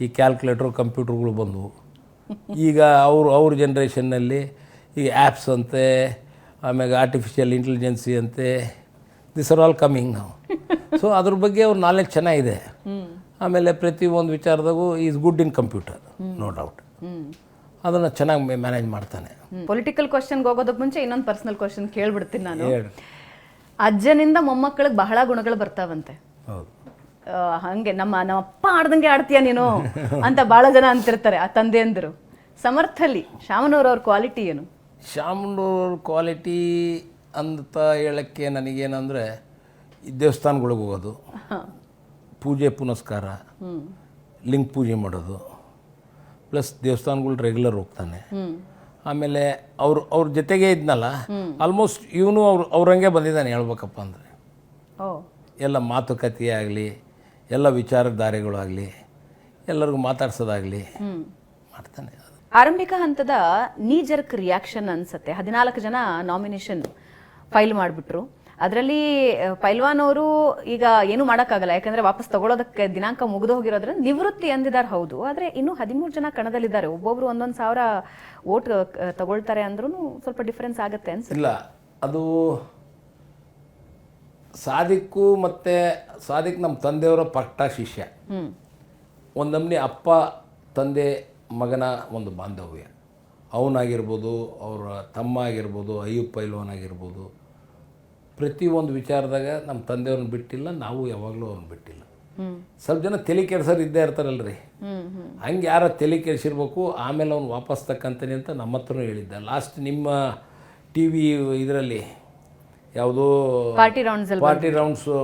ಈ ಕ್ಯಾಲ್ಕುಲೇಟ್ರು ಕಂಪ್ಯೂಟರ್ಗಳು ಬಂದವು. ಈಗ ಅವ್ರ ಜನ್ರೇಷನ್ನಲ್ಲಿ ಈಗ ಆ್ಯಪ್ಸ್ ಅಂತೆ, ಆಮೇಲೆ ಆರ್ಟಿಫಿಷಿಯಲ್ ಇಂಟೆಲಿಜೆನ್ಸಿ ಅಂತೆ, ದಿಸ್ ಆರ್ ಆಲ್ ಕಮಿಂಗ್ ನಾವು. ಸೊ ಅದ್ರ ಬಗ್ಗೆ ಅವ್ರ ನಾಲೆಜ್ ಚೆನ್ನಾಗಿದೆ. ಆಮೇಲೆ ಪ್ರತಿ ಒಂದು ವಿಚಾರದಾಗೂ is good in computer, no doubt. ಅದನ್ನು ಚೆನ್ನಾಗಿ ಮ್ಯಾನೇಜ್ ಮಾಡ್ತಾನೆ. ಪೊಲಿಟಿಕಲ್ ಕ್ವಶನ್ಗೆ ಹೋಗೋದಕ್ಕೆ ಮುಂಚೆ ಇನ್ನೊಂದು ಪರ್ಸನಲ್ ಕ್ವಶನ್ ಕೇಳ್ಬಿಡ್ತೀನಿ ನಾನು. ಅಜ್ಜನಿಂದ ಮೊಮ್ಮಕ್ಕಳಿಗೆ ಬಹಳ ಗುಣಗಳು ಬರ್ತಾವಂತೆ. ಹೌದು, ಹಾಗೆ ನಮ್ಮ ಅಪ್ಪ ಆಡ್ದಂಗೆ ಆಡ್ತೀಯ ನೀನು ಅಂತ ಭಾಳ ಜನ ಅಂತಿರ್ತಾರೆ ಆ ತಂದೆಯಂದರು. ಸಮರ್ಥಲ್ಲಿ ಶಾಮನೂರವ್ರ ಕ್ವಾಲಿಟಿ ಏನು? ಶಾಮನೂರವ್ರ ಕ್ವಾಲಿಟಿ ಅಂತ ಹೇಳೋಕ್ಕೆ ನನಗೇನಂದರೆ, ಈ ದೇವಸ್ಥಾನಗಳಿಗೆ ಹೋಗೋದು, ಪೂಜೆ ಪುನಸ್ಕಾರ, ಲಿಂಗ ಪೂಜೆ ಮಾಡೋದು, ಪ್ಲಸ್ ದೇವಸ್ಥಾನಗಳು ರೆಗ್ಯುಲರ್ ಹೋಗ್ತಾನೆ. ಆಮೇಲೆ ಅವ್ರ ಜೊತೆಗೆ ಇದ್ನಲ್ಲ, ಆಲ್ಮೋಸ್ಟ್ ಇವನು ಅವ್ರಂಗೆ ಬಂದಿದ್ದಾನೆ ಹೇಳ್ಬೇಕಪ್ಪ ಅಂದರೆ. ಎಲ್ಲ ಮಾತುಕತೆ ಆಗಲಿ, ಎಲ್ಲ ವಿಚಾರಧಾರೆಗಳಾಗಲಿ, ಎಲ್ಲರಿಗೂ ಮಾತಾಡ್ಸೋದಾಗಲಿ ಮಾಡ್ತಾನೆ. ಆರಂಭಿಕ ಹಂತದ ನೀ ಜರ್ಕ್ ರಿಯಾಕ್ಷನ್ ಅನ್ಸುತ್ತೆ. 14 ಜನ ನಾಮಿನೇಷನ್ ಫೈಲ್ ಮಾಡಿಬಿಟ್ರು. ಅದರಲ್ಲಿ ಪೈಲ್ವಾನ್ ಅವರು ಈಗ ಏನು ಮಾಡೋಕ್ಕಾಗಲ್ಲ, ಯಾಕಂದರೆ ವಾಪಸ್ ತಗೊಳ್ಳೋದಕ್ಕೆ ದಿನಾಂಕ ಮುಗಿದು ಹೋಗಿರೋದ್ರಿಂದ ನಿವೃತ್ತಿ ಅಂದಿದ್ದಾರೆ. ಹೌದು, ಆದರೆ ಇನ್ನೂ 13 ಜನ ಕಣದಲ್ಲಿದ್ದಾರೆ. ಒಬ್ಬೊಬ್ರು 1,000 ವೋಟ್ ತಗೊಳ್ತಾರೆ ಅಂದ್ರೂ ಸ್ವಲ್ಪ ಡಿಫ್ರೆನ್ಸ್ ಆಗುತ್ತೆ ಅನ್ಸುತ್ತೆ. ಇಲ್ಲ, ಅದು ಸಾದಿಕ್ ನಮ್ಮ ತಂದೆಯವರ ಪಟ್ಟ ಶಿಷ್ಯ. ಒಂದೊಮ್ಮೆ ಅಪ್ಪ ತಂದೆ ಮಗನ ಒಂದು ಬಾಂಧವ್ಯ. ಅವನಾಗಿರ್ಬೋದು, ಅವರ ತಮ್ಮ ಆಗಿರ್ಬೋದು, ಅಯ್ಯೂಬ್ ಪೈಲ್ವಾನ್ ಆಗಿರ್ಬೋದು, ಪ್ರತಿಯೊಂದು ವಿಚಾರದಾಗ ನಮ್ಮ ತಂದೆಯವ್ರನ್ನ ಬಿಟ್ಟಿಲ್ಲ, ನಾವು ಯಾವಾಗಲೂ ಅವ್ರನ್ನ ಬಿಟ್ಟಿಲ್ಲ. ಸ್ವಲ್ಪ ಜನ ತಲೆ ಕೆಡ್ಸೋರು ಇದ್ದೇ ಇರ್ತಾರಲ್ರಿ, ಹಂಗೆ ಯಾರ ತಲೆ ಕೆಡಿಸಿರ್ಬೇಕು. ಆಮೇಲೆ ಅವ್ನು ವಾಪಸ್ ತಕ್ಕಂತಾನೆ ಅಂತ ನಮ್ಮ ಹತ್ರನೂ ಹೇಳಿದ್ದ. ಲಾಸ್ಟ್ ನಿಮ್ಮ ಟಿ ವಿ ಇದರಲ್ಲಿ ಯಾವುದೋ ಪಾರ್ಟಿ ರೌಂಡ್ಸು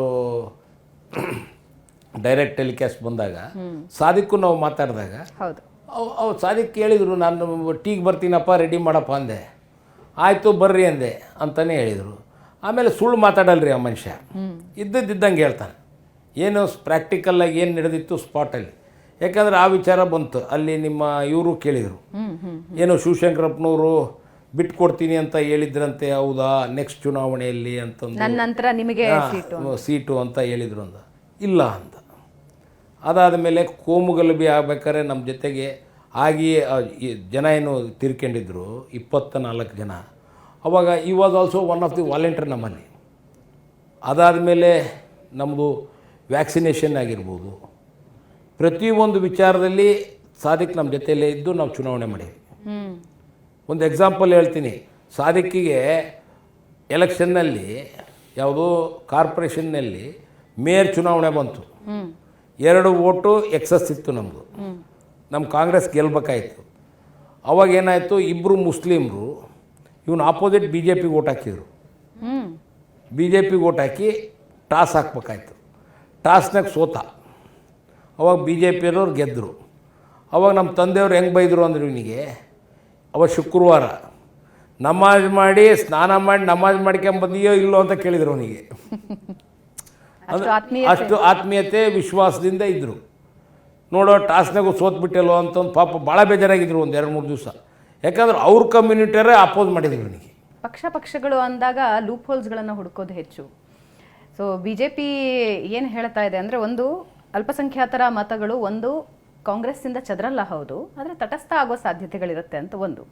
ಡೈರೆಕ್ಟ್ ಟೆಲಿಕಾಸ್ಟ್ ಬಂದಾಗ ಸಾದಿಕ್ಕೂ ನಾವು ಮಾತಾಡಿದಾಗ ಅವ್ರು ಸಾದಿಕ್ ಕೇಳಿದರು, ನಾನು ಟೀಗೆ ಬರ್ತೀನಪ್ಪ, ರೆಡಿ ಮಾಡಪ್ಪ ಅಂದೆ. ಆಯಿತು ಬರ್ರಿ ಅಂದೆ ಅಂತಲೇ ಹೇಳಿದರು. ಆಮೇಲೆ ಸುಳ್ಳು ಮಾತಾಡಲ್ರಿ ಆ ಮನುಷ್ಯ, ಇದ್ದಂಗೆ ಹೇಳ್ತಾನೆ. ಏನು ಪ್ರಾಕ್ಟಿಕಲ್ಲಾಗಿ ಏನು ನಡೆದಿತ್ತು ಸ್ಪಾಟಲ್ಲಿ. ಯಾಕಂದರೆ ಆ ವಿಚಾರ ಬಂತು ಅಲ್ಲಿ. ನಿಮ್ಮ ಇವರು ಕೇಳಿದರು, ಏನೋ ಶಿವಶಂಕರಪ್ಪನವರು ಬಿಟ್ಕೊಡ್ತೀನಿ ಅಂತ ಹೇಳಿದ್ರಂತೆ, ಹೌದಾ ನೆಕ್ಸ್ಟ್ ಚುನಾವಣೆಯಲ್ಲಿ ಅಂತಂದು ನಿಮಗೆ ಸೀಟು ಅಂತ ಹೇಳಿದ್ರು ಅಂದ. ಇಲ್ಲ ಅಂತ. ಅದಾದ ಮೇಲೆ ಕೋಮುಗಲಭೆ ಆಗ್ಬೇಕಾದ್ರೆ ನಮ್ಮ ಜೊತೆಗೆ ಆಗಿ ಜನ ಏನು ತೀರ್ಕೊಂಡಿದ್ರು 24 ಜನ. ಅವಾಗ ಈ was also one of the volunteer ನಮ್ಮಲ್ಲಿ. ಅದಾದಮೇಲೆ ನಮ್ಮದು ವ್ಯಾಕ್ಸಿನೇಷನ್ ಆಗಿರ್ಬೋದು, ಪ್ರತಿಯೊಂದು ವಿಚಾರದಲ್ಲಿ ಸಾದಿಕ್ ನಮ್ಮ ಜೊತೆಯಲ್ಲೇ ಇದ್ದು ನಾವು ಚುನಾವಣೆ ಮಾಡೀವಿ. ಒಂದು ಎಕ್ಸಾಂಪಲ್ ಹೇಳ್ತೀನಿ. ಸಾದಿಕ್ಕಿಗೆ ಎಲೆಕ್ಷನ್ನಲ್ಲಿ ಯಾವುದೋ ಕಾರ್ಪೊರೇಷನ್ನಲ್ಲಿ ಮೇಯರ್ ಚುನಾವಣೆ ಬಂತು. 2 ವೋಟು ಎಕ್ಸಸ್ ಇತ್ತು ನಮ್ಮದು. ನಮ್ಮ ಕಾಂಗ್ರೆಸ್ ಗೆಲ್ಬೇಕಾಯಿತು. ಅವಾಗ ಏನಾಯಿತು, ಇಬ್ಬರು ಮುಸ್ಲಿಮ್ರು ಇವನು ಆಪೋಸಿಟ್ BJP ಓಟ್ ಹಾಕಿದರು. BJP ಓಟ್ ಹಾಕಿ ಟಾಸ್ ಹಾಕ್ಬೇಕಾಯ್ತು. ಟಾಸ್ನಾಗ ಸೋತ. ಅವಾಗ BJP ಗೆದ್ದರು. ಅವಾಗ ನಮ್ಮ ತಂದೆಯವ್ರು ಹೆಂಗೆ ಬೈದರು ಅಂದ್ರೆ ಇವನಿಗೆ, ಅವ ಶುಕ್ರವಾರ ನಮಾಜ್ ಮಾಡಿ ಸ್ನಾನ ಮಾಡಿ ನಮಾಜ್ ಮಾಡ್ಕೊಂಬಂದಿಯೋ ಇಲ್ಲೋ ಅಂತ ಕೇಳಿದರು ಅವನಿಗೆ. ಅಷ್ಟು ಆತ್ಮೀಯತೆ ವಿಶ್ವಾಸದಿಂದ ಇದ್ದರು. ನೋಡೋ ಟಾಸ್ನಾಗೂ ಸೋತ್ಬಿಟ್ಟಲ್ಲೋ ಅಂತಂದು ಪಾಪ ಭಾಳ ಬೇಜಾರಾಗಿದ್ರು ಒಂದು 2-3 ದಿವಸ. ಯಾಕಂದ್ರೆ ಅವ್ರ ಕಮ್ಯುನಿಟಿಯರೇ ಅಪೋಸ್ ಮಾಡಿದ್ರು ಇವನಿಗೆ. ಪಕ್ಷಗಳು ಅಂದಾಗ ಲೂಪ್ ಹೋಲ್ಸ್ಗಳನ್ನು ಹುಡುಕೋದು ಹೆಚ್ಚು. ಸೊ BJP ಏನು ಹೇಳ್ತಾ ಇದೆ ಅಂದರೆ, ಒಂದು ಅಲ್ಪಸಂಖ್ಯಾತರ ಮತಗಳು ಒಂದು ಕಾಂಗ್ರೆಸ್ಸಿಂದ ಚದರಲ್ಲ, ಹೌದು, ಆದರೆ ತಟಸ್ಥ ಆಗೋ ಸಾಧ್ಯತೆಗಳಿರುತ್ತೆ ಅಂತ ಒಂದು.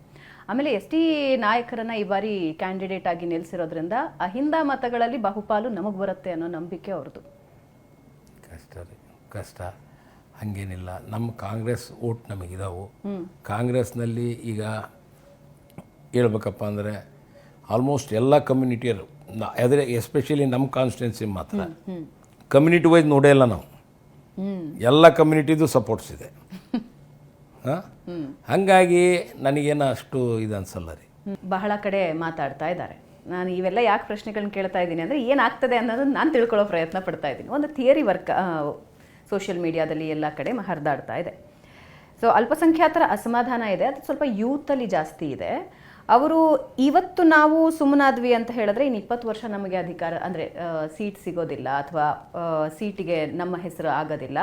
ಆಮೇಲೆ ST ನಾಯಕರನ್ನು ಈ ಬಾರಿ ಕ್ಯಾಂಡಿಡೇಟ್ ಆಗಿ ನಿಲ್ಲಿಸಿರೋದ್ರಿಂದ ಅಹಿಂದ ಮತಗಳಲ್ಲಿ ಬಹುಪಾಲು ನಮಗೆ ಬರುತ್ತೆ ಅನ್ನೋ ನಂಬಿಕೆ ಅವ್ರದ್ದು. ಕಷ್ಟ ರೀ, ಕಷ್ಟ. ಹಾಗೇನಿಲ್ಲ, ನಮ್ಮ ಕಾಂಗ್ರೆಸ್ ಓಟ್ ನಮಗಿದಾವು. ಕಾಂಗ್ರೆಸ್ನಲ್ಲಿ ಈಗ ಹೇಳ್ಬೇಕಪ್ಪ ಅಂದರೆ ಆಲ್ಮೋಸ್ಟ್ ಎಲ್ಲ ಕಮ್ಯುನಿಟಿಯರು, ಆದರೆ ಎಸ್ಪೆಷಲಿ ನಮ್ಮ ಕಾನ್ಸ್ಟಿಟ್ಯೂನ್ಸಿ ಮಾತ್ರ ಕಮ್ಯುನಿಟಿ ವೈಸ್ ನೋಡೇ ಇಲ್ಲ ನಾವು. ಎಲ್ಲ ಕಮ್ಯುನಿಟಿದು ಸಪೋರ್ಟ್ಸ್ ಇದೆ. ಹಾಗಾಗಿ ನನಗೇನು ಅಷ್ಟು ಇದು ಅನ್ಸಲ್ಲ ರೀ. ಬಹಳ ಕಡೆ ಮಾತಾಡ್ತಾ ಇದ್ದಾರೆ. ನಾನು ಇವೆಲ್ಲ ಯಾಕೆ ಪ್ರಶ್ನೆಗಳನ್ನ ಕೇಳ್ತಾ ಇದ್ದೀನಿ ಅಂದರೆ, ಏನಾಗ್ತದೆ ಅನ್ನೋದನ್ನು ನಾನು ತಿಳ್ಕೊಳ್ಳೋ ಪ್ರಯತ್ನ ಪಡ್ತಾ ಇದ್ದೀನಿ. ಒಂದು ಥಿಯರಿ ವರ್ಕ್ ಸೋಷಿಯಲ್ ಮೀಡಿಯಾದಲ್ಲಿ ಎಲ್ಲ ಕಡೆ ಹರಿದಾಡ್ತಾ ಇದೆ. ಸೊ ಅಲ್ಪಸಂಖ್ಯಾತರ ಅಸಮಾಧಾನ ಇದೆ, ಅದು ಸ್ವಲ್ಪ ಯೂತಲ್ಲಿ ಜಾಸ್ತಿ ಇದೆ. ಅವರು ಇವತ್ತು ನಾವು ಸುಮ್ಮನಾದ್ವಿ ಅಂತ ಹೇಳಿದ್ರೆ ಇನ್ನು 20 ವರ್ಷ ನಮಗೆ ಅಧಿಕಾರ ಅಂದರೆ ಸೀಟ್ ಸಿಗೋದಿಲ್ಲ, ಅಥವಾ ಸೀಟಿಗೆ ನಮ್ಮ ಹೆಸರು ಆಗೋದಿಲ್ಲ.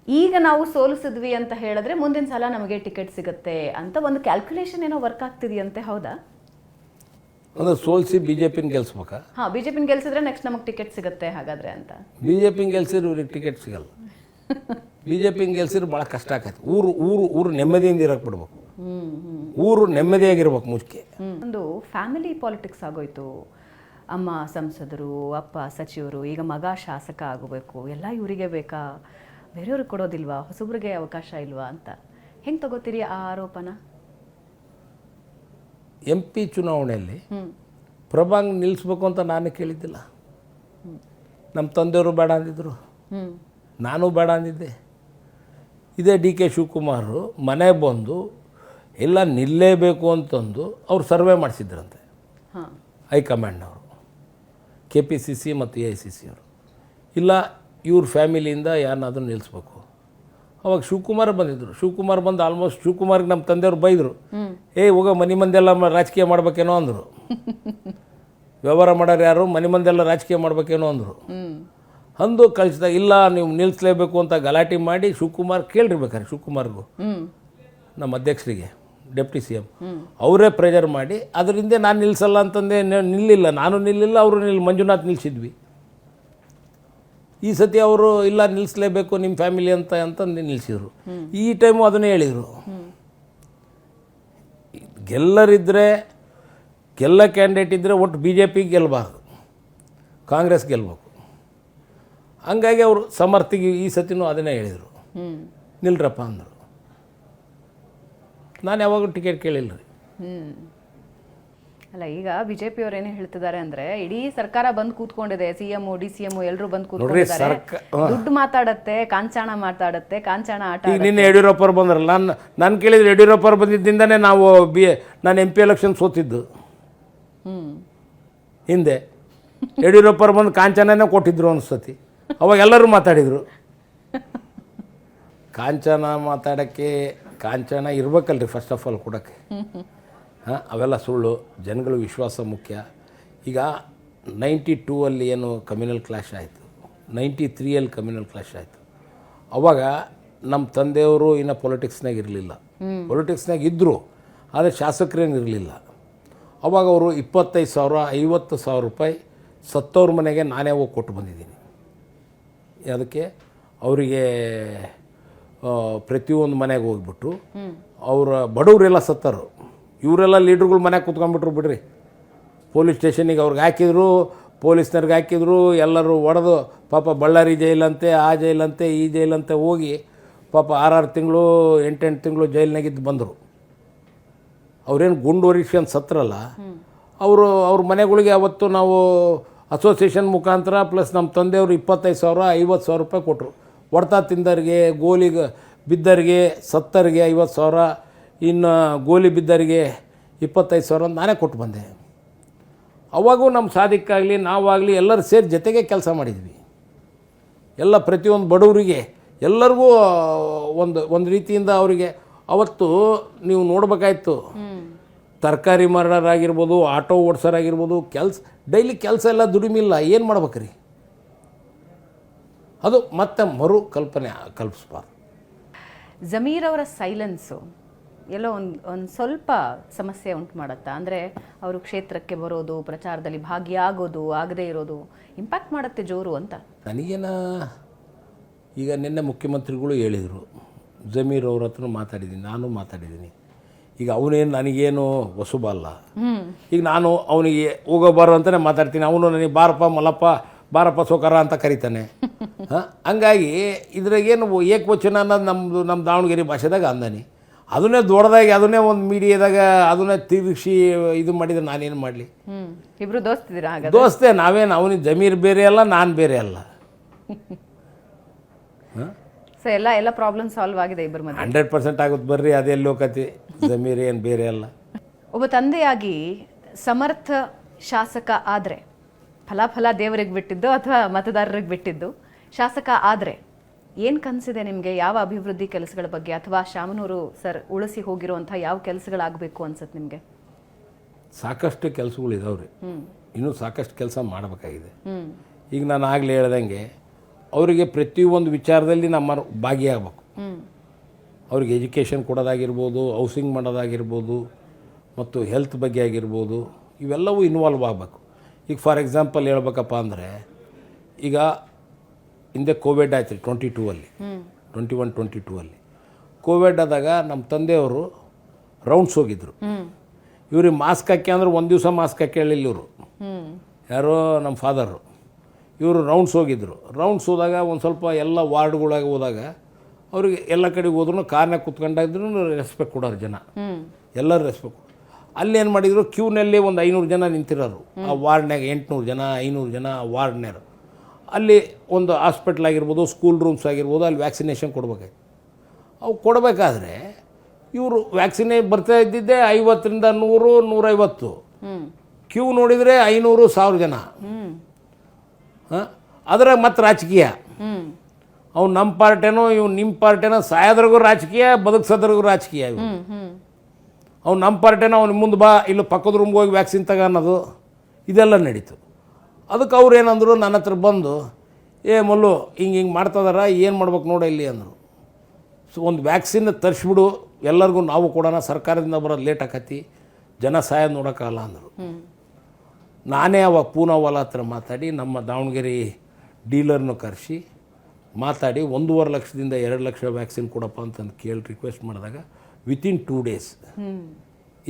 ಈಗ ನಾವು ಸೋಲಿಸಿದ್ವಿ ಅಂತ ಹೇಳಿದ್ರೆ ಮುಂದಿನ ಸಲ ನಮಗೆ ಟಿಕೆಟ್ ಸಿಗುತ್ತೆ ಅಂತ ಒಂದು ಕ್ಯಾಲ್ಕುಲೇಷನ್ ಏನೋ ವರ್ಕ್ ಆಗ್ತಿದೆಯಂತೆ, ಹೌದಾ? ಅಂದರೆ ಸೋಲಿಸಿ BJPನ ಗೆಲ್ಸ್ಬೇಕಾ? ಹಾಂ, BJPನ ಗೆಲ್ಸಿದ್ರೆ ನೆಕ್ಸ್ಟ್ ನಮಗೆ ಟಿಕೆಟ್ ಸಿಗುತ್ತೆ ಹಾಗಾದ್ರೆ ಅಂತ. BJPನ ಗೆಲ್ಸಿದ್ರೆ ಇವ್ರಿಗೆ ಟಿಕೆಟ್ ಸಿಗಲ್ಲ. BJPನ ಗೆಲ್ಸಿದ್ರೆ ಭಾಳ ಕಷ್ಟ ಆಕೈತೆ. ಊರು ನೆಮ್ಮದಿಯಿಂದ ಇರಕ್ಕೆ ಬಿಡ್ಬೇಕು. ಊರು ನೆಮ್ಮದಿಯಾಗಿರ್ಬೇಕು ಮುಖ್ಯ. ಒಂದು ಫ್ಯಾಮಿಲಿ ಪಾಲಿಟಿಕ್ಸ್ ಆಗೋಯ್ತು. ಅಮ್ಮ ಸಂಸದರು, ಅಪ್ಪ ಸಚಿವರು, ಈಗ ಮಗ ಶಾಸಕ ಆಗಬೇಕು, ಎಲ್ಲ ಇವರಿಗೆ ಬೇಕಾ, ಬೇರೆಯವ್ರಿಗೆ ಕೊಡೋದಿಲ್ವಾ, ಹೊಸಬ್ರಿಗೆ ಅವಕಾಶ ಇಲ್ವಾ ಅಂತ ಹೆಂಗೆ ತಗೋತೀರಿ ಆ ಆರೋಪನ? MP ಚುನಾವಣೆಯಲ್ಲಿ ಪ್ರಭಾಂಗ್ ನಿಲ್ಲಿಸ್ಬೇಕು ಅಂತ ನಾನು ಕೇಳಿದ್ದಿಲ್ಲ. ನಮ್ಮ ತಂದೆಯವರು ಬೇಡ ಅಂದಿದ್ರು, ನಾನು ಬೇಡ ಅಂದಿದ್ದೆ. ಇದೇ DK ಶಿವಕುಮಾರ್ ಮನೆಗೆ ಬಂದು ಎಲ್ಲ ನಿಲ್ಲೇಬೇಕು ಅಂತಂದು ಅವ್ರು ಸರ್ವೆ ಮಾಡಿಸಿದ್ರಂತೆ ಹೈಕಮಾಂಡ್ನವರು, KPCC ಮತ್ತು AICC ಅವರು. ಇಲ್ಲ ಇವ್ರ ಫ್ಯಾಮಿಲಿಯಿಂದ ಯಾರನ್ನಾದ್ರೂ ನಿಲ್ಲಿಸ್ಬೇಕು. ಅವಾಗ ಶಿವಕುಮಾರ್ ಬಂದಿದ್ದರು. ಶಿವಕುಮಾರ್ ಬಂದು ಆಲ್ಮೋಸ್ಟ್ ಶಿವಕುಮಾರ್ಗೆ ನಮ್ಮ ತಂದೆಯವ್ರು ಬೈದರು, ಹೋಗೋ ಮನೆ ಮಂದೆಲ್ಲ ರಾಜಕೀಯ ಮಾಡ್ಬೇಕೇನೋ ಅಂದರು. ವ್ಯವಹಾರ ಮಾಡೋರು ಯಾರು, ಮನೆ ಮಂದೆಲ್ಲ ರಾಜಕೀಯ ಮಾಡ್ಬೇಕೇನೋ ಅಂದರು. ಅಂದು ಕಳಿಸಿದಾಗ ಇಲ್ಲ ನೀವು ನಿಲ್ಲಿಸಲೇಬೇಕು ಅಂತ ಗಲಾಟೆ ಮಾಡಿ ಶಿವಕುಮಾರ್ ಕೇಳಿರ್ಬೇಕಾರೆ ಶಿವಕುಮಾರ್ಗೂ ನಮ್ಮ ಅಧ್ಯಕ್ಷರಿಗೆ ಡೆಪ್ಟಿ CM ಅವರೇ ಪ್ರೆಷರ್ ಮಾಡಿ ಅದರಿಂದ ನಾನು ನಿಲ್ಲಿಸಲ್ಲ ಅಂತಂದೆ. ನಿಲ್ಲಿಲ್ಲ, ನಾನು ನಿಲ್ಲಿಲ್ಲ, ಅವರು ಮಂಜುನಾಥ್ ನಿಲ್ಲಿಸಿದ್ವಿ. ಈ ಸತಿ ಅವರು ಇಲ್ಲ ನಿಲ್ಲಿಸಲೇಬೇಕು ನಿಮ್ಮ ಫ್ಯಾಮಿಲಿ ಅಂತಂದು ನಿಲ್ಲಿಸಿದ್ರು. ಈ ಟೈಮು ಅದನ್ನೇ ಹೇಳಿದರು. ಗೆಲ್ಲರಿದ್ದರೆ ಕ್ಯಾಂಡಿಡೇಟ್ ಇದ್ದರೆ ಒಟ್ಟು BJP ಗೆಲ್ಲಬಾರ್ದು, ಕಾಂಗ್ರೆಸ್ ಗೆಲ್ಬೇಕು. ಹಂಗಾಗಿ ಅವರು ಸಮರ್ಥಿಗೆ ಈ ಸತಿನೂ ಅದನ್ನೇ ಹೇಳಿದರು, ನಿಲ್ರಪ್ಪ ಅಂದರು. ನಾನು ಯಾವಾಗಲೂ ಟಿಕೆಟ್ ಕೇಳಿಲ್ಲ ರೀ. ಅಲ್ಲ, ಈಗ BJP ಅವ್ರು ಏನು ಹೇಳ್ತಿದ್ದಾರೆ ಅಂದರೆ, ಇಡೀ ಸರ್ಕಾರ ಬಂದು ಕೂತ್ಕೊಂಡಿದೆ, CM DCM ಎಲ್ಲರೂ ಬಂದು ಕೂತ್ಕೊಂಡಿದ್ದಾರೆ, ದುಡ್ಡು ಮಾತಾಡತ್ತೆ, ಕಾಂಚಾಣ ಮಾತಾಡತ್ತೆ, ಕಾಂಚಾಣ ಆಟ. ಈಗ ನಿನ್ನೆ ಯಡಿಯೂರಪ್ಪ ಅವ್ರು ಬಂದ್ರಲ್ಲ, ನಾನು ಕೇಳಿದ್ರೆ ಯಡಿಯೂರಪ್ಪ ಅವ್ರು ಬಂದಿದ್ದರಿಂದನೇ ನಾನು MP ಎಲೆಕ್ಷನ್ ಸೋತಿದ್ದು. ಹಿಂದೆ ಯಡಿಯೂರಪ್ಪ ಅವ್ರು ಬಂದು ಕಾಂಚಾಣನೇ ಕೊಟ್ಟಿದ್ರು ಅನಿಸ್ತತಿ. ಅವಾಗ ಎಲ್ಲರೂ ಮಾತಾಡಿದರು. ಕಾಂಚಾಣ ಮಾತಾಡೋಕ್ಕೆ ಕಾಂಚಾಣ ಇರ್ಬೇಕಲ್ರಿ ಫಸ್ಟ್ ಆಫ್ ಆಲ್ ಕೊಡೋಕ್ಕೆ. ಅವೆಲ್ಲ ಸುಳ್ಳು. ಜನಗಳ ವಿಶ್ವಾಸ ಮುಖ್ಯ. ಈಗ 92 ಏನು ಕಮ್ಯುನಲ್ ಕ್ಲಾಶ್ ಆಯಿತು, 93 ಕಮ್ಯುನಲ್ ಕ್ಲಾಶ್ ಆಯಿತು. ಅವಾಗ ನಮ್ಮ ತಂದೆಯವರು ಇನ್ನು ಪೊಲಿಟಿಕ್ಸ್ನಾಗ ಇರಲಿಲ್ಲ. ಪೊಲಿಟಿಕ್ಸ್ನಾಗ ಇದ್ದರು, ಆದರೆ ಶಾಸಕರೇನು ಇರಲಿಲ್ಲ. ಅವಾಗ ಅವರು 25,000 50,000 ರೂಪಾಯಿ ಸತ್ತವ್ರ ಮನೆಗೆ ನಾನೇ ಹೋಗಿ ಕೊಟ್ಟು ಬಂದಿದ್ದೀನಿ. ಅದಕ್ಕೆ ಅವರಿಗೆ ಪ್ರತಿಯೊಂದು ಮನೆಗೆ ಹೋಗ್ಬಿಟ್ಟು ಅವರ ಬಡವರೆಲ್ಲ ಸತ್ತರು. ಇವರೆಲ್ಲ ಲೀಡ್ರುಗಳು ಮನೆಗೆ ಕೂತ್ಕೊಂಡ್ಬಿಟ್ರು ಬಿಡ್ರಿ. ಪೊಲೀಸ್ ಸ್ಟೇಷನಿಗೆ ಅವ್ರಿಗೆ ಹಾಕಿದ್ರು, ಪೊಲೀಸ್ನವ್ರಿಗೆ ಹಾಕಿದ್ರು, ಎಲ್ಲರೂ ಹೊಡೆದು ಪಾಪ ಬಳ್ಳಾರಿ ಜೈಲಂತೆ, ಆ ಜೈಲಂತೆ, ಈ ಜೈಲಂತೆ ಹೋಗಿ ಪಾಪ 6 ತಿಂಗಳು 8 ತಿಂಗಳು ಜೈಲಿನಾಗಿದ್ದು ಬಂದರು. ಅವ್ರೇನು ಗುಂಡು ಹೊರಿಸ್ಕೊಂಡು ಸತ್ರಲ್ಲ, ಅವ್ರ ಮನೆಗಳಿಗೆ ಅವತ್ತು ನಾವು ಅಸೋಸಿಯೇಷನ್ ಮುಖಾಂತರ ಪ್ಲಸ್ ನಮ್ಮ ತಂದೆಯವರು 25,000 50,000 ರೂಪಾಯಿ ಕೊಟ್ಟರು. ಹೊಡ್ತಾ ತಿಂದರಿಗೆ, ಗೋಲಿಗೆ ಬಿದ್ದರಿಗೆ, ಸತ್ತರಿಗೆ 50,000, ಇನ್ನು ಗೋಲಿ ಬಿದ್ದರಿಗೆ 25,000 ನಾನೇ ಕೊಟ್ಟು ಬಂದೆ. ಅವಾಗೂ ನಮ್ಮ ಸಾಧಿಕ್ಕಾಗಲಿ ನಾವಾಗಲಿ ಎಲ್ಲರೂ ಸೇರಿ ಜೊತೆಗೆ ಕೆಲಸ ಮಾಡಿದ್ವಿ. ಎಲ್ಲ ಪ್ರತಿಯೊಂದು ಬಡವರಿಗೆ ಎಲ್ಲರಿಗೂ ಒಂದು ರೀತಿಯಿಂದ ಅವರಿಗೆ ಅವತ್ತು ನೀವು ನೋಡ್ಬೇಕಾಯ್ತು, ತರಕಾರಿ ಮಾರೋರಾಗಿರ್ಬೋದು, ಆಟೋ ಓಡಿಸೋರಾಗಿರ್ಬೋದು, ಡೈಲಿ ಕೆಲಸ ಎಲ್ಲ ದುಡಿಮಿಲ್ಲ, ಏನು ಮಾಡ್ಬೇಕ್ರಿ? ಅದು ಮತ್ತೆ ಮರು ಕಲ್ಪನೆ ಕಲ್ಪಿಸ್ಬಾರ್ದು. ಜಮೀರ್ ಅವರ ಸೈಲೆನ್ಸು ಎಲ್ಲೋ ಒಂದು ಸ್ವಲ್ಪ ಸಮಸ್ಯೆ ಉಂಟು ಮಾಡುತ್ತಾ? ಅಂದರೆ ಅವರು ಕ್ಷೇತ್ರಕ್ಕೆ ಬರೋದು, ಪ್ರಚಾರದಲ್ಲಿ ಭಾಗಿಯಾಗೋದು, ಆಗದೇ ಇರೋದು ಇಂಪ್ಯಾಕ್ಟ್ ಮಾಡುತ್ತೆ ಜೋರು ಅಂತ. ನನಗೇನ ಈಗ ನಿನ್ನೆ ಮುಖ್ಯಮಂತ್ರಿಗಳು ಹೇಳಿದರು, ಜಮೀರ್ ಅವ್ರ ಹತ್ರ ಮಾತಾಡಿದ್ದೀನಿ, ನಾನು ಮಾತಾಡಿದ್ದೀನಿ. ಈಗ ಅವನೇನು ನನಗೇನು ಹೊಸಬಲ್ಲ. ಈಗ ನಾನು ಅವನಿಗೆ ಹೋಗೋಬಾರು ಅಂತಲೇ ಮಾತಾಡ್ತೀನಿ, ಅವನು ನನಗೆ ಬಾರಪ್ಪ ಮಲ್ಲಪ್ಪ, ಬಾರಪ್ಪ ಸೋಕಾರ ಅಂತ ಕರಿತಾನೆ. ಹಂಗಾಗಿ ಇದ್ರಾಗೇನು ಏಕವಚನ ಅನ್ನೋದು ನಮ್ಮ ದಾವಣಗೆರೆ ಭಾಷೆದಾಗ ಅಂದಾನೆ. ಅದನ್ನೇ ದೊಡ್ಡದಾಗಿ ಅದನ್ನೇ ಒಂದು ಮೀಡಿಯಾದಾಗ ಅದನ್ನೇ ತಿರುಗಿಸಿ ಇದು ಮಾಡಿದ್ರೆ ನಾನೇನು ಮಾಡಲಿ? ಇಬ್ರು ದೋಸ್ತಿದ್ದೀರಾ? ದೋಸ್ತೆ ನಾವೇನು, ಅವನಿಗೆ ಜಮೀರ್ ಬೇರೆ ಅಲ್ಲ, ನಾನು ಬೇರೆ ಅಲ್ಲ. ಸೊ ಎಲ್ಲ ಪ್ರಾಬ್ಲಮ್ ಸಾಲ್ವ್ ಆಗಿದೆ ಇಬ್ಬರ ಮಧ್ಯೆ? 100% ಆಗುತ್ತೆ ಬರ್ರಿ, ಅದೆಲ್ಲೋ ಕತೆ. ಜಮೀರ್ ಏನು ಬೇರೆ ಅಲ್ಲ. ಒಬ್ಬ ತಂದೆಯಾಗಿ ಸಮರ್ಥ ಶಾಸಕ ಆದರೆ, ಫಲ ದೇವರಿಗೆ ಬಿಟ್ಟಿದ್ದು ಅಥವಾ ಮತದಾರರಿಗೆ ಬಿಟ್ಟಿದ್ದು, ಶಾಸಕ ಆದರೆ ಏನು ಕನಸಿದೆ ನಿಮಗೆ? ಯಾವ ಅಭಿವೃದ್ಧಿ ಕೆಲಸಗಳ ಬಗ್ಗೆ, ಅಥವಾ ಶಾಮನೂರು ಸರ್ ಉಳಿಸಿ ಹೋಗಿರುವಂಥ ಯಾವ ಕೆಲಸಗಳಾಗಬೇಕು ಅನ್ಸುತ್ತೆ ನಿಮಗೆ? ಸಾಕಷ್ಟು ಕೆಲಸಗಳು ಇದಾವ್ರಿ, ಇನ್ನೂ ಸಾಕಷ್ಟು ಕೆಲಸ ಮಾಡಬೇಕಾಗಿದೆ. ಈಗ ನಾನು ಆಗಲೇ ಹೇಳ್ದಂಗೆ ಅವರಿಗೆ ಪ್ರತಿಯೊಂದು ವಿಚಾರದಲ್ಲಿ ನಮ್ಮ ಭಾಗಿಯಾಗಬೇಕು. ಅವ್ರಿಗೆ ಎಜುಕೇಷನ್ ಕೊಡೋದಾಗಿರ್ಬೋದು, ಹೌಸಿಂಗ್ ಮಾಡೋದಾಗಿರ್ಬೋದು, ಮತ್ತು ಹೆಲ್ತ್ ಬಗ್ಗೆ ಆಗಿರ್ಬೋದು, ಇವೆಲ್ಲವೂ ಇನ್ವಾಲ್ವ್ ಆಗಬೇಕು. ಈಗ ಫಾರ್ ಎಕ್ಸಾಂಪಲ್ ಹೇಳ್ಬೇಕಪ್ಪ ಅಂದರೆ, ಈಗ ಹಿಂದೆ ಕೋವಿಡ್ ಆಯ್ತು ರೀ 21-22 ಕೋವಿಡ್ ಆದಾಗ ನಮ್ಮ ತಂದೆಯವರು ರೌಂಡ್ಸ್ ಹೋಗಿದ್ರು. ಇವ್ರಿಗೆ ಮಾಸ್ಕ್ ಹಾಕಿ ಅಂದ್ರೆ ಒಂದು ದಿವಸ ಮಾಸ್ಕ್ ಹಾಕಿ ಹೇಳಿಲ್ಲ ಇವರು, ಯಾರೋ ನಮ್ಮ ಫಾದರು. ಇವರು ರೌಂಡ್ಸ್ ಹೋಗಿದ್ರು. ರೌಂಡ್ಸ್ ಹೋದಾಗ ಒಂದು ಸ್ವಲ್ಪ ಎಲ್ಲ ವಾರ್ಡ್ಗಳಾಗಿ ಹೋದಾಗ ಅವ್ರಿಗೆ ಎಲ್ಲ ಕಡೆಗೆ ಹೋದ್ರೂ ಕಾರ್ನಾಗ ಕುತ್ಕೊಂಡಾದ್ರು ರೆಸ್ಪೆಕ್ಟ್ ಕೊಡೋರು ಜನ, ಎಲ್ಲರೂ ರೆಸ್ಪೆಕ್ಟ್. ಅಲ್ಲಿ ಏನು ಮಾಡಿದರು, ಕ್ಯೂನಲ್ಲಿ ಒಂದು 500 ಜನ ನಿಂತಿರೋರು ಆ ವಾರ್ಡ್ನಾಗ, 800 ಜನ 500 ಜನ ವಾರ್ಡ್ನ್ಯಾರು. ಅಲ್ಲಿ ಒಂದು ಹಾಸ್ಪಿಟ್ಲ್ ಆಗಿರ್ಬೋದು, ಸ್ಕೂಲ್ ರೂಮ್ಸ್ ಆಗಿರ್ಬೋದು, ಅಲ್ಲಿ ವ್ಯಾಕ್ಸಿನೇಷನ್ ಕೊಡ್ಬೇಕಾಯ್ತು. ಅವು ಕೊಡಬೇಕಾದ್ರೆ ಇವರು ವ್ಯಾಕ್ಸಿನೇ ಬರ್ತಾ ಇದ್ದಿದ್ದೆ 50ರಿಂದ 100, 150. ಕ್ಯೂ ನೋಡಿದರೆ 500-1000 ಜನ. ಅದ್ರಾಗ ಮತ್ತೆ ರಾಜಕೀಯ, ಅವ್ನು ನಮ್ಮ ಪಾರ್ಟೇನೋ ಇವ್ನು ನಿಮ್ಮ ಪಾರ್ಟೇನೋ, ಸಾಯೋದ್ರಿಗೂ ರಾಜಕೀಯ, ಬದುಕ್ಸೋದ್ರಿಗೂ ರಾಜಕೀಯ. ಇವು ಅವ್ನು ನಮ್ಮ ಪಾರ್ಟೇನೋ ಅವ್ನು ಮುಂದೆ ಬಾ, ಇಲ್ಲ ಪಕ್ಕದ ರೂಮ್ಗೆ ಹೋಗಿ ವ್ಯಾಕ್ಸಿನ್ ತಗ ಅನ್ನೋದು, ಇದೆಲ್ಲ ನಡೀತು. ಅದಕ್ಕೆ ಅವ್ರು ಏನಂದರು, ನನ್ನ ಹತ್ರ ಬಂದು, ಮಲ್ಲು ಹಿಂಗೆ ಮಾಡ್ತದಾರ, ಏನು ಮಾಡ್ಬೇಕು ನೋಡ ಇಲ್ಲಿ ಅಂದರು. ಸೊ ಒಂದು ವ್ಯಾಕ್ಸಿನ್ ತರಿಸ್ಬಿಡು ಎಲ್ಲರಿಗೂ, ನಾವು ಕೊಡೋಣ, ಸರ್ಕಾರದಿಂದ ಬರೋದು ಲೇಟ್ ಆಕತಿ, ಜನ ಸಾಯೋದು ನೋಡೋಕ್ಕಲ್ಲ ಅಂದರು. ನಾನೇ ಅವಾಗ ಪೂನಾವಾಲ ಹತ್ರ ಮಾತಾಡಿ ನಮ್ಮ ದಾವಣಗೆರೆ ಡೀಲರ್ನ ಕರೆಸಿ ಮಾತಾಡಿ 1.5 ಲಕ್ಷದಿಂದ 2 ಲಕ್ಷ ವ್ಯಾಕ್ಸಿನ್ ಕೊಡಪ್ಪ ಅಂತಂದು ಕೇಳಿ ರಿಕ್ವೆಸ್ಟ್ ಮಾಡಿದಾಗ ವಿತಿನ್ 2 days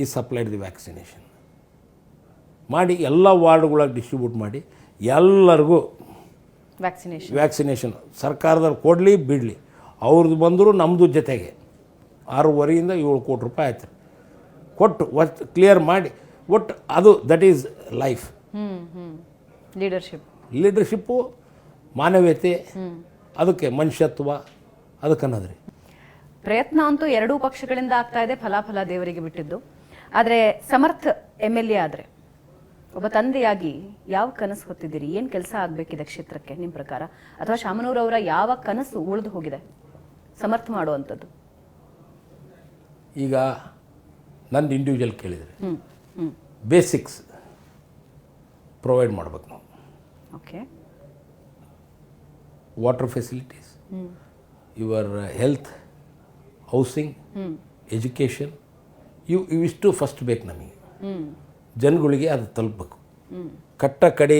ಈ ಸಪ್ಲೈಡ್ ದಿ ವ್ಯಾಕ್ಸಿನೇಷನ್ ಮಾಡಿ ಎಲ್ಲ ವಾರ್ಡ್ಗಳಿಗೆ ಡಿಸ್ಟ್ರಿಬ್ಯೂಟ್ ಮಾಡಿ ಎಲ್ಲರಿಗೂ ವ್ಯಾಕ್ಸಿನೇಷನ್ ಸರ್ಕಾರದವ್ರು ಕೊಡಲಿ ಬಿಡಲಿ, ಅವ್ರದ್ದು ಬಂದರೂ ನಮ್ಮದು ಜೊತೆಗೆ 6.5ರಿಂದ 7 ಕೋಟಿ ರೂಪಾಯಿ ಆಯ್ತು ಕೊಟ್ಟು ಒಟ್ಟು ಕ್ಲಿಯರ್ ಮಾಡಿ. ಒಟ್ಟು ಅದು ದಟ್ ಈಸ್ ಲೈಫ್. ಲೀಡರ್ಶಿಪ್ಪು, ಮಾನವೀಯತೆ, ಅದಕ್ಕೆ ಮನುಷ್ಯತ್ವ, ಅದಕ್ಕೆ ಅನ್ನೋದ್ರಿ ಪ್ರಯತ್ನ ಅಂತೂ ಎರಡೂ ಪಕ್ಷಗಳಿಂದ ಆಗ್ತಾ ಇದೆ, ಫಲ ದೇವರಿಗೆ ಬಿಟ್ಟಿದ್ದು. ಆದರೆ ಸಮರ್ಥ MLA ಆದರೆ, ಒಬ್ಬ ತಂದೆಯಾಗಿ ಯಾವ ಕನಸು ಹೊತ್ತಿದ್ದೀರಿ? ಏನು ಕೆಲಸ ಆಗಬೇಕಿದೆ ಕ್ಷೇತ್ರಕ್ಕೆ ನಿಮ್ಮ ಪ್ರಕಾರ? ಅಥವಾ ಶಾಮನೂರು ಅವರ ಯಾವ ಕನಸು ಉಳಿದು ಹೋಗಿದೆ ಸಮರ್ಥ ಮಾಡುವಂಥದ್ದು? ಈಗ ನಂದು ಇಂಡಿವಿಜುವಲ್ ಕೇಳಿದರೆ ಬೇಸಿಕ್ಸ್ ಪ್ರೊವೈಡ್ ಮಾಡ್ಬೇಕು ನಾವು. Okay, water facilities, your health, housing, education, ಇವಿಷ್ಟು ಫಸ್ಟ್ ಬೇಕು ನಮಗೆ. ಜನಗಳಿಗೆ ಅದು ತಲುಪಬೇಕು, ಕಟ್ಟ ಕಡೆ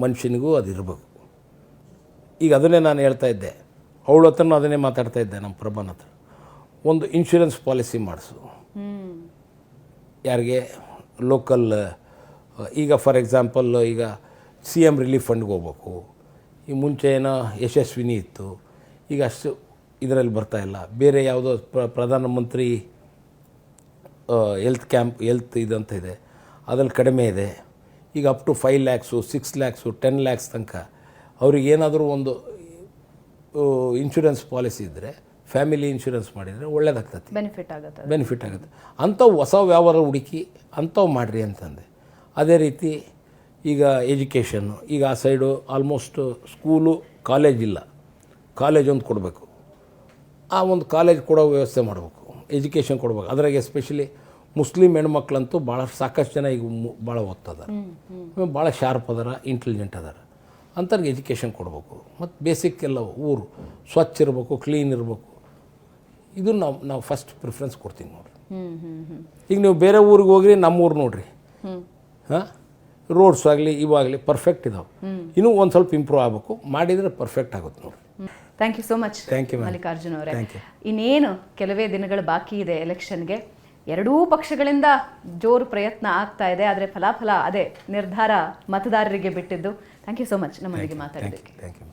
ಮನುಷ್ಯನಿಗೂ ಅದು ಇರಬೇಕು. ಈಗ ಅದನ್ನೇ ನಾನು ಹೇಳ್ತಾ ಇದ್ದೆ, ಅವಳ ಹತ್ರನೂ ಅದನ್ನೇ ಮಾತಾಡ್ತಾ ಇದ್ದೆ, ನಮ್ಮ ಪ್ರಭಾನ ಹತ್ರ. ಒಂದು ಇನ್ಶೂರೆನ್ಸ್ ಪಾಲಿಸಿ ಮಾಡಿಸು ಯಾರಿಗೆ ಲೋಕಲ್. ಈಗ ಫಾರ್ ಎಕ್ಸಾಂಪಲ್ ಈಗ CM ರಿಲೀಫ್ ಫಂಡ್ಗೆ ಹೋಗ್ಬೇಕು. ಈ ಮುಂಚೆ ಏನೋ ಯಶಸ್ವಿನಿ ಇತ್ತು, ಈಗ ಅಷ್ಟು ಇದರಲ್ಲಿ ಬರ್ತಾಯಿಲ್ಲ. ಬೇರೆ ಯಾವುದೋ ಪ್ರಧಾನಮಂತ್ರಿ ಹೆಲ್ತ್ ಇದಂತ ಇದೆ, ಅದ್ರಲ್ಲಿ ಕಡಿಮೆ ಇದೆ. ಈಗ up to 5 lakhs, 6 lakhs, 10 lakhs ತನಕ ಅವ್ರಿಗೆ ಏನಾದರೂ ಒಂದು ಇನ್ಶೂರೆನ್ಸ್ ಪಾಲಿಸಿ ಇದ್ದರೆ, ಫ್ಯಾಮಿಲಿ ಇನ್ಶೂರೆನ್ಸ್ ಮಾಡಿದರೆ ಒಳ್ಳೇದಾಗ್ತದೆ, ಬೆನಿಫಿಟ್ ಆಗುತ್ತೆ. ಅಂಥವು ಹೊಸ ವ್ಯವಹಾರ ಹುಡುಕಿ ಅಂಥವು ಮಾಡಿರಿ ಅಂತಂದೆ. ಅದೇ ರೀತಿ ಈಗ ಎಜುಕೇಷನ್ನು, ಈಗ ಆ ಸೈಡು ಆಲ್ಮೋಸ್ಟ್ ಸ್ಕೂಲು ಕಾಲೇಜ್ ಇಲ್ಲ, ಕಾಲೇಜ್ ಒಂದು ಕೊಡಬೇಕು. ಆ ಒಂದು ಕಾಲೇಜ್ ಕೊಡೋ ವ್ಯವಸ್ಥೆ ಮಾಡಬೇಕು, ಎಜುಕೇಷನ್ ಕೊಡ್ಬೇಕು. ಅದ್ರಾಗ ಎಸ್ಪೆಷಲಿ ಮುಸ್ಲಿಂ ಹೆಣ್ಮಕ್ಳಂತೂ ಭಾಳ ಸಾಕಷ್ಟು ಜನ ಈಗ ಭಾಳ ಓದ್ತದಾರೆ, ಭಾಳ ಶಾರ್ಪ್ ಅದಾರ, ಇಂಟೆಲಿಜೆಂಟ್ ಅದಾರ. ಅಂಥವ್ರಿಗೆ ಎಜುಕೇಷನ್ ಕೊಡಬೇಕು. ಮತ್ತು ಬೇಸಿಕ್ ಎಲ್ಲ ಊರು ಸ್ವಚ್ಛ ಇರಬೇಕು, ಕ್ಲೀನ್ ಇರಬೇಕು. ಇದು ನಾವು ಫಸ್ಟ್ ಪ್ರಿಫರೆನ್ಸ್ ಕೊಡ್ತೀನಿ ನೋಡಿರಿ. ಈಗ ನೀವು ಬೇರೆ ಊರಿಗೆ ಹೋಗ್ರಿ, ನಮ್ಮ ಊರು ನೋಡಿರಿ, ಹಾಂ, ರೋಡ್ಸ್ ಆಗಲಿ ಇವಾಗಲಿ ಪರ್ಫೆಕ್ಟ್ ಇದಾವೆ. ಇನ್ನೂ ಒಂದು ಸ್ವಲ್ಪ ಇಂಪ್ರೂವ್ ಆಗಬೇಕು, ಮಾಡಿದರೆ ಪರ್ಫೆಕ್ಟ್ ಆಗುತ್ತೆ ನೋಡಿ. Thank you so much thank you Mallikarjun ಅವರೇ. Thank you. ಇನ್ನೇನು ಕೆಲವೇ ದಿನಗಳು ಬಾಕಿ ಇದೆ ಎಲೆಕ್ಷನ್ಗೆ. ಎರಡೂ ಪಕ್ಷಗಳಿಂದ ಜೋರು ಪ್ರಯತ್ನ ಆಗ್ತಾ ಇದೆ, ಆದರೆ ಫಲಾಫಲ ಅದೇ ನಿರ್ಧಾರ ಮತದಾರರಿಗೆ ಬಿಟ್ಟಿದ್ದು. ಥ್ಯಾಂಕ್ ಯು ಸೋ ಮಚ್ ನಮ್ಮೊಂದಿಗೆ ಮಾತಾಡೋದಕ್ಕೆ. Thank you.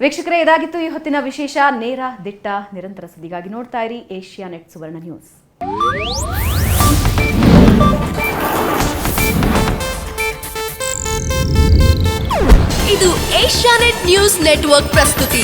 ವೀಕ್ಷಕರೇ, ಇದಾಗಿತ್ತು ಈ ಹೊತ್ತಿನ ವಿಶೇಷ. ನೇರ ದಿಟ್ಟ ನಿರಂತರ ಸುದ್ದಿಗಾಗಿ ನೋಡ್ತಾ ಇರಿ ಏಷ್ಯಾನೆಟ್ ಸುವರ್ಣ ನ್ಯೂಸ್. ಇದು ಏಷ್ಯಾನೆಟ್ ನ್ಯೂಸ್ ನೆಟ್ವರ್ಕ್ ಪ್ರಸ್ತುತಿ.